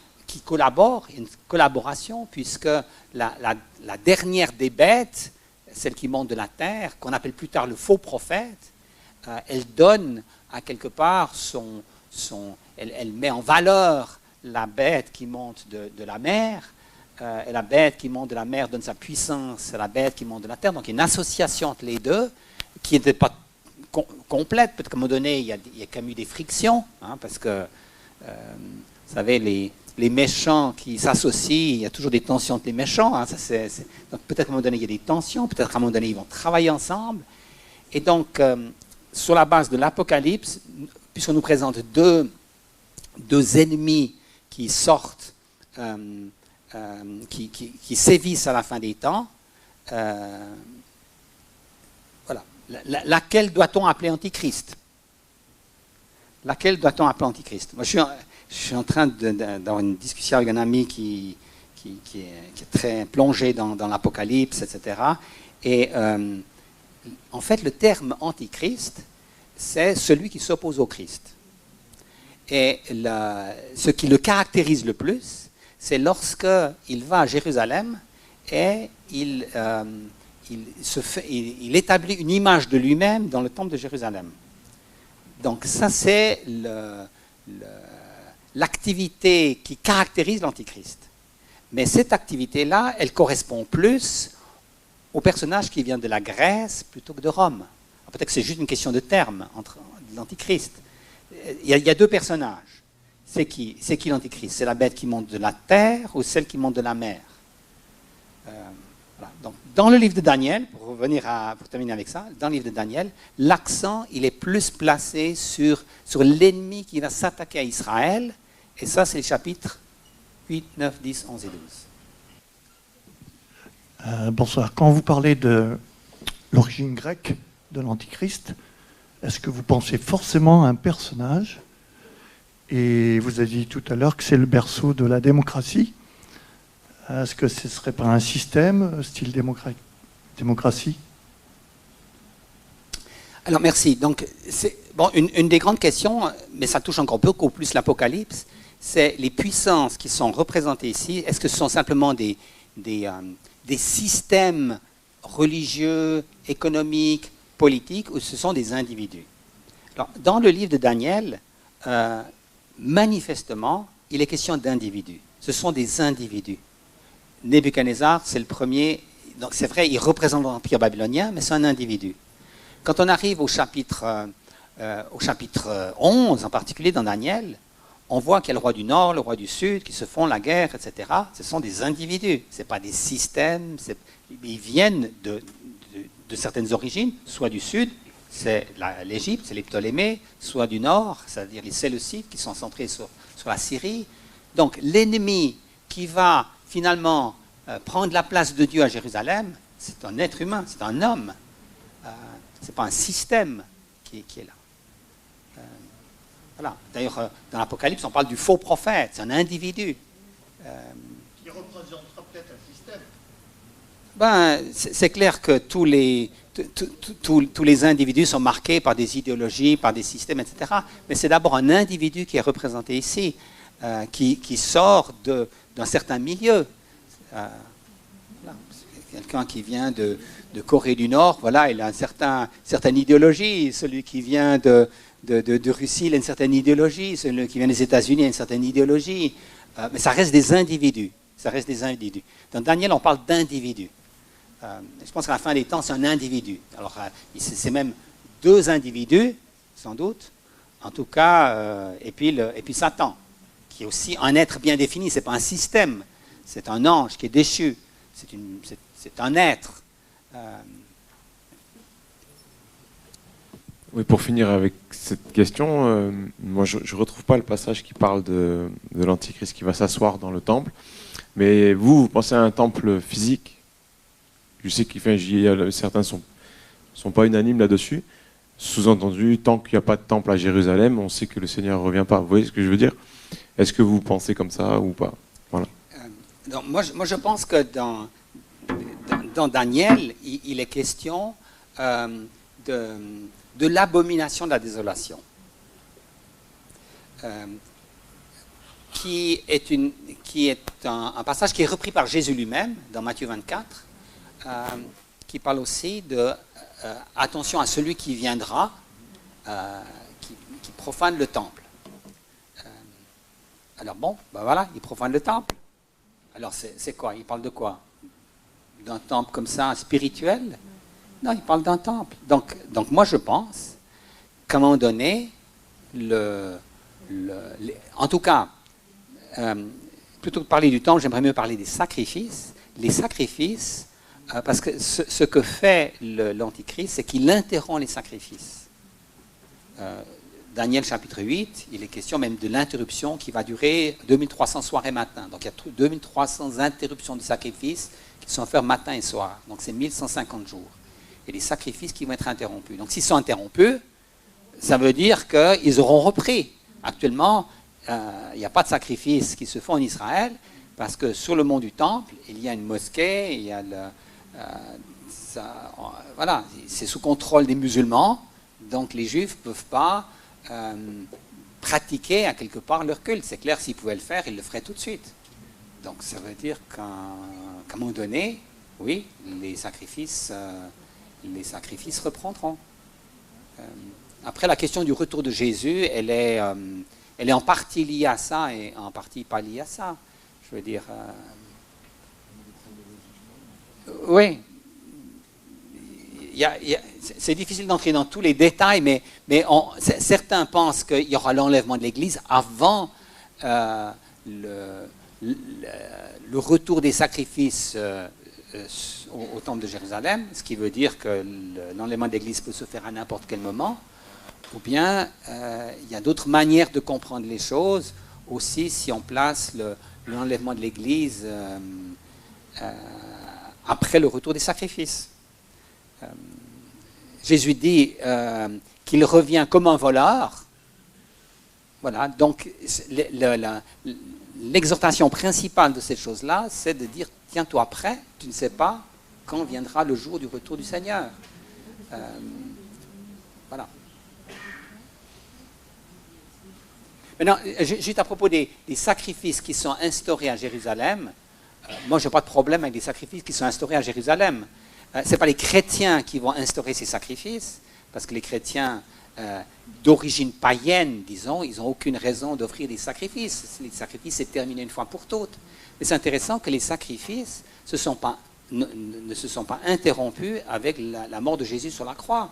collaborent, une collaboration, puisque la dernière des bêtes, celle qui monte de la terre, qu'on appelle plus tard le faux prophète, elle donne à quelque part elle met en valeur la bête qui monte de la mer, et la bête qui monte de la mer donne sa puissance à la bête qui monte de la terre. Donc il y a une association entre les deux qui n'était pas complète. Peut-être qu'à un moment donné, il y a quand même eu des frictions, hein, parce que, vous savez, les méchants qui s'associent, il y a toujours des tensions entre les méchants. Hein, donc peut-être qu'à un moment donné, il y a des tensions, peut-être qu'à un moment donné, ils vont travailler ensemble. Et donc, sur la base de l'Apocalypse, puisqu'on nous présente deux ennemis qui sortent, qui sévissent à la fin des temps, voilà. Laquelle doit-on appeler Antichrist? Laquelle doit-on appeler Antichrist? Moi, je suis en train d'avoir une discussion avec un ami qui est très plongé dans l'Apocalypse, etc. Et en fait, le terme Antichrist, c'est celui qui s'oppose au Christ. Et ce qui le caractérise le plus, c'est lorsqu'il va à Jérusalem et il établit une image de lui-même dans le temple de Jérusalem. Donc ça, c'est l'activité qui caractérise l'Antichrist. Mais cette activité-là, elle correspond plus au personnage qui vient de la Grèce plutôt que de Rome. Peut-être que c'est juste une question de terme entre l'Antichrist. Il y a deux personnages. C'est qui l'Antichrist? C'est la bête qui monte de la terre ou celle qui monte de la mer? Voilà. Donc, dans le livre de Daniel, pour terminer avec ça, dans le livre de Daniel, l'accent il est plus placé sur l'ennemi qui va s'attaquer à Israël. Et ça, c'est les chapitres 8, 9, 10, 11 et 12. Bonsoir. Quand vous parlez de l'origine grecque de l'Antichrist, est-ce que vous pensez forcément à un personnage? Et vous avez dit tout à l'heure que c'est le berceau de la démocratie. Est-ce que ce ne serait pas un système, style démocratie? Alors, merci. Donc, une des grandes questions, mais ça touche encore beaucoup plus l'Apocalypse, c'est les puissances qui sont représentées ici. Est-ce que ce sont simplement des systèmes religieux, économiques, politiques, ou ce sont des individus? Alors, dans le livre de Daniel, manifestement, il est question d'individus. Ce sont des individus. Nebuchadnezzar, c'est le premier. Donc, c'est vrai, il représente l'Empire babylonien, mais c'est un individu. Quand on arrive au chapitre 11, en particulier dans Daniel, on voit qu'il y a le roi du Nord, le roi du Sud, qui se font la guerre, etc. Ce sont des individus, ce n'est pas des systèmes. Ils viennent de certaines origines, soit du Sud, c'est l'Égypte, c'est les Ptolémées, soit du Nord, c'est-à-dire les Séleucides qui sont centrés sur la Syrie. Donc l'ennemi qui va finalement prendre la place de Dieu à Jérusalem, c'est un être humain, c'est un homme. Ce n'est pas un système qui est là. Voilà. D'ailleurs, dans l'Apocalypse, on parle du faux prophète, c'est un individu. Qui représentera peut-être un système. C'est clair que tous les individus sont marqués par des idéologies, par des systèmes, etc. Mais c'est d'abord un individu qui est représenté ici, qui sort d'un certain milieu. Voilà. Quelqu'un qui vient de Corée du Nord, voilà, il a certaine idéologie. Celui qui vient de Russie, il a une certaine idéologie. Celui qui vient des États-Unis a une certaine idéologie. Mais ça reste des individus. Ça reste des individus. Dans Daniel, on parle d'individus. Je pense qu'à la fin des temps, c'est un individu. Alors, c'est même deux individus, sans doute. En tout cas, et puis Satan, qui est aussi un être bien défini. Ce n'est pas un système. C'est un ange qui est déchu. C'est un être. Oui, pour finir avec cette question, moi je ne retrouve pas le passage qui parle de l'Antichrist qui va s'asseoir dans le temple. Mais vous pensez à un temple physique? Je sais que certains ne sont pas unanimes là-dessus. Sous-entendu, tant qu'il n'y a pas de temple à Jérusalem, on sait que le Seigneur ne revient pas. Vous voyez ce que je veux dire? Est-ce que vous pensez comme ça ou pas? Voilà. Donc, moi, je pense que dans Daniel, il est question de l'abomination de la désolation, qui est un passage qui est repris par Jésus lui-même dans Matthieu 24, qui parle aussi de attention à celui qui viendra, qui profane le temple. Alors bon, ben voilà, il profane le temple. Alors c'est quoi? Il parle de quoi? D'un temple comme ça, spirituel? Non, il parle d'un temple. Donc moi je pense qu'à un moment donné, en tout cas, plutôt que de parler du temple, j'aimerais mieux parler des sacrifices. Les sacrifices, parce que ce que fait l'Antichrist, c'est qu'il interrompt les sacrifices. Daniel chapitre 8, il est question même de l'interruption qui va durer 2300 soirs et matins. Donc il y a 2300 interruptions de sacrifices qui sont faites matin et soir. Donc c'est 1150 jours. Et les sacrifices qui vont être interrompus. Donc s'ils sont interrompus, ça veut dire qu'ils auront repris. Actuellement, il n'y a pas de sacrifices qui se font en Israël parce que sur le mont du Temple, il y a une mosquée, il y a voilà, c'est sous contrôle des musulmans, donc les Juifs ne peuvent pas pratiquer à quelque part leur culte. C'est clair, s'ils pouvaient le faire, ils le feraient tout de suite. Donc ça veut dire qu'à un moment donné, oui, les sacrifices reprendront. Après, la question du retour de Jésus, elle est en partie liée à ça et en partie pas liée à ça. Je veux dire, oui, c'est difficile d'entrer dans tous les détails, mais certains pensent qu'il y aura l'enlèvement de l'Église avant le retour des sacrifices au temple de Jérusalem, ce qui veut dire que l'enlèvement de l'Église peut se faire à n'importe quel moment, ou bien il y a d'autres manières de comprendre les choses, aussi si on place l'enlèvement de l'Église après le retour des sacrifices. Jésus dit qu'il revient comme un voleur. Voilà, donc l'exhortation principale de cette chose-là, c'est de dire, tiens-toi prêt, tu ne sais pas quand viendra le jour du retour du Seigneur. Voilà. Maintenant, juste à propos des sacrifices qui sont instaurés à Jérusalem, moi, je n'ai pas de problème avec les sacrifices qui sont instaurés à Jérusalem. Ce n'est pas les chrétiens qui vont instaurer ces sacrifices, parce que les chrétiens d'origine païenne, disons, ils n'ont aucune raison d'offrir des sacrifices. Les sacrifices, c'est terminé une fois pour toutes. Mais c'est intéressant que les sacrifices ne se sont pas interrompus avec la mort de Jésus sur la croix.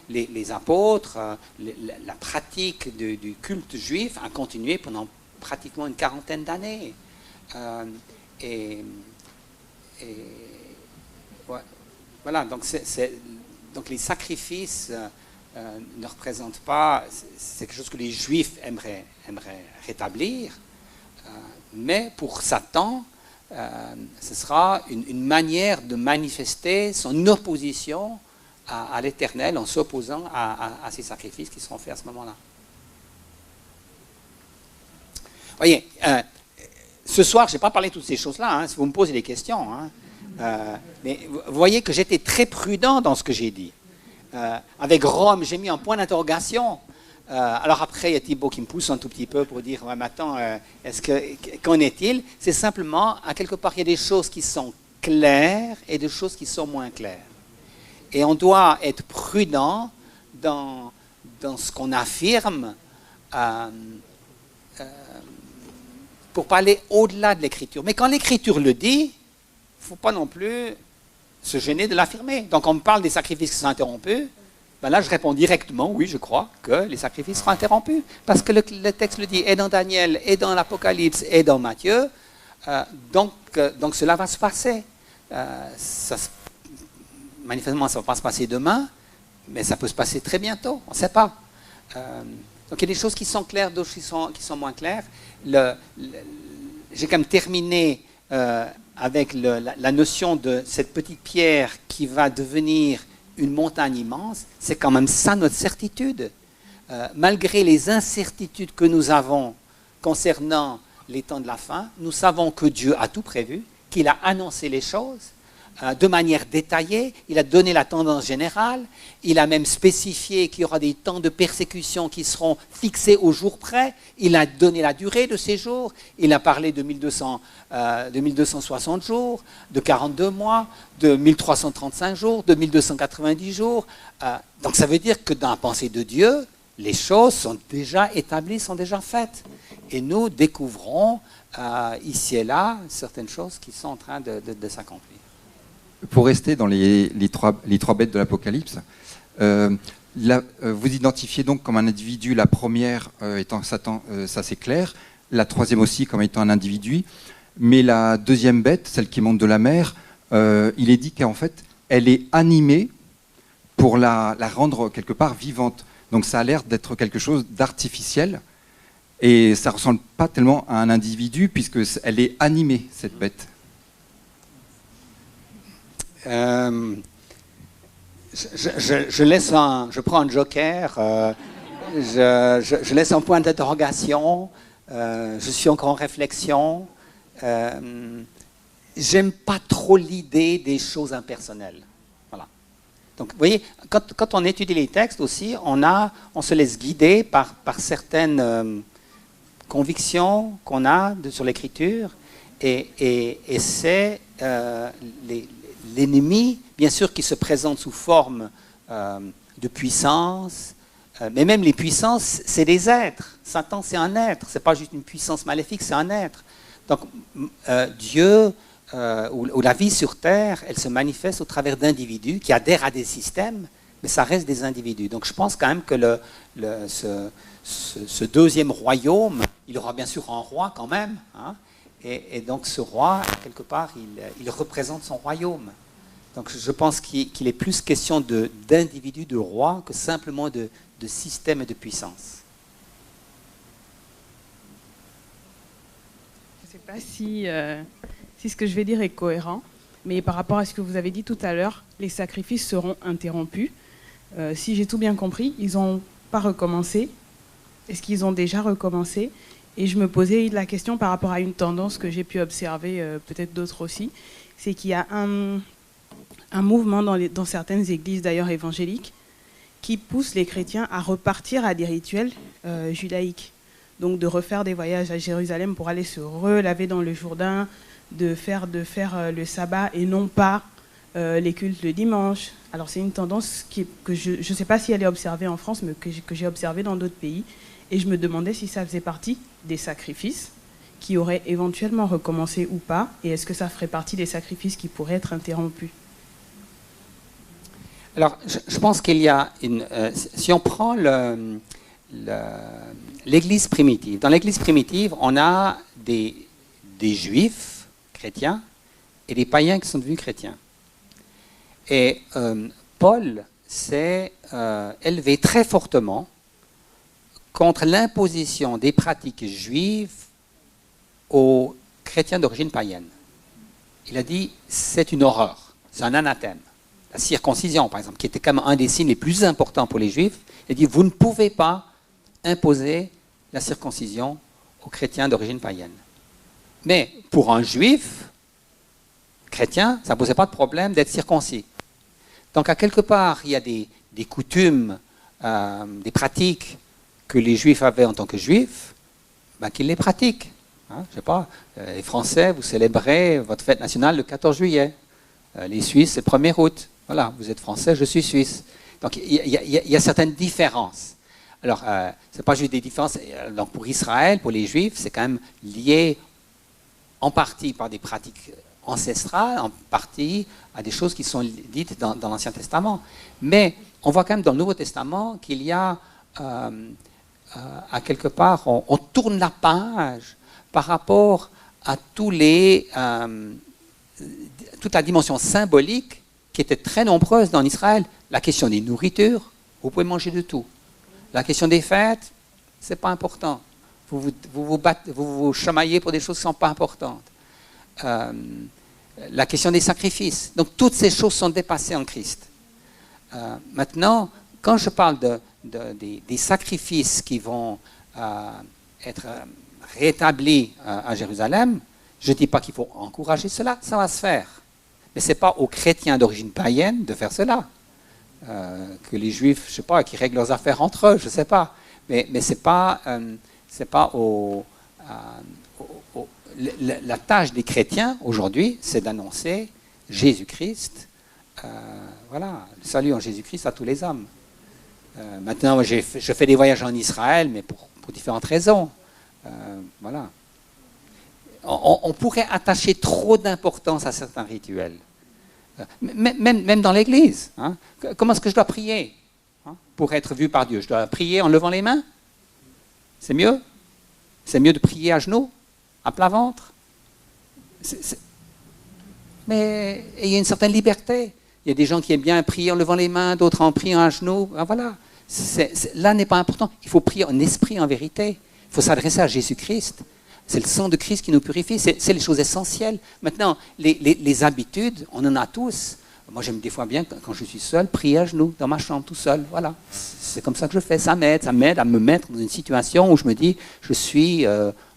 Les apôtres, la pratique du culte juif a continué pendant pratiquement une quarantaine d'années. Ouais, voilà, donc les sacrifices ne représentent pas, c'est quelque chose que les Juifs aimeraient rétablir, mais pour Satan, ce sera une manière de manifester son opposition à l'Éternel en s'opposant à ces sacrifices qui seront faits à ce moment-là. Voyez, ce soir, je n'ai pas parlé de toutes ces choses-là, hein, si vous me posez des questions. Hein. Mais vous voyez que j'étais très prudent dans ce que j'ai dit. Avec Rome, j'ai mis un point d'interrogation. Alors après, il y a Thibaut qui me pousse un tout petit peu pour dire, ouais, mais attends, qu'en est-il? C'est simplement, à quelque part, il y a des choses qui sont claires et des choses qui sont moins claires. Et on doit être prudent dans ce qu'on affirme pour pas aller au-delà de l'Écriture. Mais quand l'Écriture le dit, il ne faut pas non plus se gêner de l'affirmer. Donc on me parle des sacrifices qui sont interrompus, ben là je réponds directement, oui, je crois que les sacrifices seront interrompus. Parce que le texte le dit, et dans Daniel, et dans l'Apocalypse, et dans Matthieu, donc cela va se passer. Manifestement, ça ne va pas se passer demain, mais ça peut se passer très bientôt, on ne sait pas. Donc il y a des choses qui sont claires, d'autres qui sont moins claires. J'ai quand même terminé avec la notion de cette petite pierre qui va devenir une montagne immense. C'est quand même ça notre certitude. Malgré les incertitudes que nous avons concernant les temps de la fin, nous savons que Dieu a tout prévu, qu'il a annoncé les choses de manière détaillée, il a donné la tendance générale, il a même spécifié qu'il y aura des temps de persécution qui seront fixés au jour près, il a donné la durée de ces jours, il a parlé de 1260 jours, de 42 mois, de 1335 jours, de 1290 jours. Donc ça veut dire que dans la pensée de Dieu, les choses sont déjà établies, sont déjà faites. Et nous découvrons ici et là certaines choses qui sont en train de s'accomplir. Pour rester dans les trois bêtes de l'Apocalypse, vous identifiez donc comme un individu la première étant Satan, ça c'est clair, la troisième aussi comme étant un individu, mais la deuxième bête, celle qui monte de la mer, il est dit qu'en fait elle est animée pour la rendre quelque part vivante. Donc ça a l'air d'être quelque chose d'artificiel et ça ne ressemble pas tellement à un individu puisqu'elle est animée, cette bête. Je prends un joker, je laisse un point d'interrogation, je suis encore en réflexion. J'aime pas trop l'idée des choses impersonnelles. Voilà. Donc, vous voyez, quand on étudie les textes aussi, on se laisse guider par certaines convictions qu'on a sur l'écriture, et c'est l'ennemi, bien sûr, qui se présente sous forme de puissance, mais même les puissances, c'est des êtres. Satan, c'est un être, c'est pas juste une puissance maléfique, c'est un être. Donc, Dieu, ou la vie sur Terre, elle se manifeste au travers d'individus qui adhèrent à des systèmes, mais ça reste des individus. Donc, je pense quand même que ce deuxième royaume, il aura bien sûr un roi quand même, hein, et donc ce roi, quelque part, il représente son royaume. Donc je pense qu'il est plus question d'individus, de rois, que simplement de système et de puissance. Je ne sais pas si ce que je vais dire est cohérent, mais par rapport à ce que vous avez dit tout à l'heure, les sacrifices seront interrompus. Si j'ai tout bien compris, ils n'ont pas recommencé. Est-ce qu'ils ont déjà recommencé ? Et je me posais la question par rapport à une tendance que j'ai pu observer, peut-être d'autres aussi, c'est qu'il y a un mouvement dans certaines églises, d'ailleurs évangéliques, qui pousse les chrétiens à repartir à des rituels judaïques. Donc de refaire des voyages à Jérusalem pour aller se relaver dans le Jourdain, de faire le sabbat et non pas les cultes le dimanche. Alors c'est une tendance que je ne sais pas si elle est observée en France, mais que j'ai observée dans d'autres pays. Et je me demandais si ça faisait partie des sacrifices qui auraient éventuellement recommencé ou pas, et est-ce que ça ferait partie des sacrifices qui pourraient être interrompus ? Alors, je pense qu'il y a si on prend l'Église primitive, dans l'Église primitive, on a des juifs chrétiens et des païens qui sont devenus chrétiens. Et Paul s'est élevé très fortement contre l'imposition des pratiques juives aux chrétiens d'origine païenne. Il a dit, c'est une horreur, c'est un anathème. La circoncision, par exemple, qui était quand même un des signes les plus importants pour les juifs, il a dit, vous ne pouvez pas imposer la circoncision aux chrétiens d'origine païenne. Mais pour un juif chrétien, ça ne posait pas de problème d'être circoncis. Donc, à quelque part, il y a des coutumes, des pratiques que les juifs avaient en tant que juifs, qu'ils les pratiquent. Hein, je ne sais pas, les Français, vous célébrez votre fête nationale le 14 juillet. Les Suisses, c'est le 1er août. Voilà, vous êtes Français, je suis Suisse. Donc, il y a certaines différences. Alors, ce n'est pas juste des différences. Donc, pour Israël, pour les Juifs, c'est quand même lié en partie par des pratiques ancestrales, en partie à des choses qui sont dites dans l'Ancien Testament. Mais on voit quand même dans le Nouveau Testament qu'il y a, à quelque part, on tourne la page par rapport à toute la dimension symbolique qui était très nombreuse dans Israël. La question des nourritures, vous pouvez manger de tout. La question des fêtes, ce n'est pas important. Vous vous chamaillez pour des choses qui ne sont pas importantes. La question des sacrifices. Donc toutes ces choses sont dépassées en Christ. Maintenant, quand je parle des sacrifices qui vont être rétablis à Jérusalem, je ne dis pas qu'il faut encourager cela, ça va se faire. Mais ce n'est pas aux chrétiens d'origine païenne de faire cela. Que les juifs, je ne sais pas, qui règlent leurs affaires entre eux, je ne sais pas. Mais ce n'est pas, la tâche des chrétiens aujourd'hui, c'est d'annoncer Jésus-Christ, voilà, le salut en Jésus-Christ à tous les hommes. Maintenant, je fais des voyages en Israël, mais pour différentes raisons. Voilà. On pourrait attacher trop d'importance à certains rituels. Même dans l'Église. Hein. Comment est-ce que je dois prier pour être vu par Dieu? Je dois prier en levant les mains? C'est mieux? C'est mieux de prier à genoux, à plat ventre? Mais il y a une certaine liberté. Il y a des gens qui aiment bien prier en levant les mains, d'autres en priant à genoux. Ben voilà. Là n'est pas important. Il faut prier en esprit, en vérité. Il faut s'adresser à Jésus-Christ. C'est le sang de Christ qui nous purifie. C'est les choses essentielles. Maintenant, les habitudes, on en a tous. Moi, j'aime des fois bien, quand je suis seul, prier à genoux, dans ma chambre, tout seul. Voilà. C'est comme ça que je fais. Ça m'aide à me mettre dans une situation où je me dis, je suis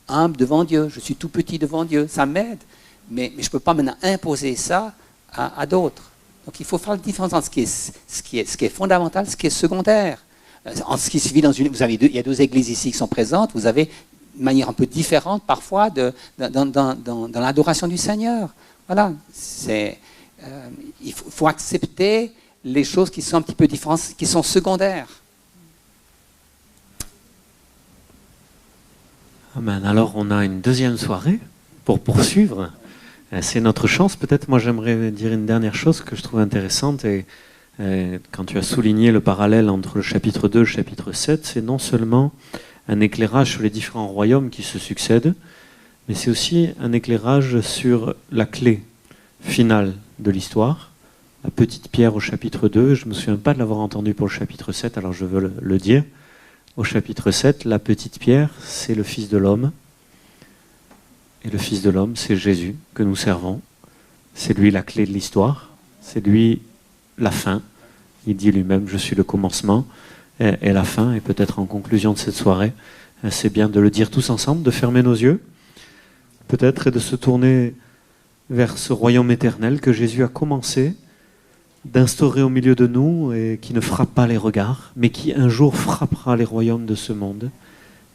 humble devant Dieu, je suis tout petit devant Dieu. Ça m'aide. Mais je ne peux pas maintenant imposer ça à d'autres. Donc, il faut faire la différence entre ce qui est fondamental, ce qui est secondaire. En ce qui se vit il y a 2 églises ici qui sont présentes. Vous avez une manière un peu différente parfois dans l'adoration du Seigneur. Voilà. Il faut accepter les choses qui sont un petit peu différentes, qui sont secondaires. Amen. Alors, on a une deuxième soirée pour poursuivre. C'est notre chance. Peut-être, moi, j'aimerais dire une dernière chose que je trouve intéressante. Et quand tu as souligné le parallèle entre le chapitre 2 et le chapitre 7, c'est non seulement un éclairage sur les différents royaumes qui se succèdent, mais c'est aussi un éclairage sur la clé finale de l'histoire, la petite pierre au chapitre 2. Je ne me souviens pas de l'avoir entendu pour le chapitre 7, alors je veux le dire. Au chapitre 7, la petite pierre, c'est le Fils de l'homme. Et le Fils de l'homme, c'est Jésus que nous servons. C'est lui la clé de l'histoire. C'est lui la fin. Il dit lui-même, je suis le commencement et la fin. Et peut-être en conclusion de cette soirée, c'est bien de le dire tous ensemble, de fermer nos yeux, peut-être, et de se tourner vers ce royaume éternel que Jésus a commencé d'instaurer au milieu de nous et qui ne frappe pas les regards, mais qui un jour frappera les royaumes de ce monde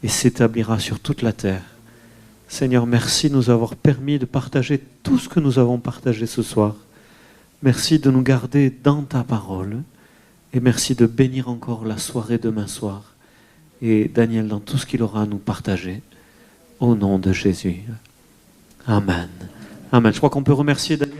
et s'établira sur toute la terre. Seigneur, merci de nous avoir permis de partager tout ce que nous avons partagé ce soir. Merci de nous garder dans ta parole et merci de bénir encore la soirée demain soir et Daniel dans tout ce qu'il aura à nous partager. Au nom de Jésus. Amen. Amen. Je crois qu'on peut remercier Daniel.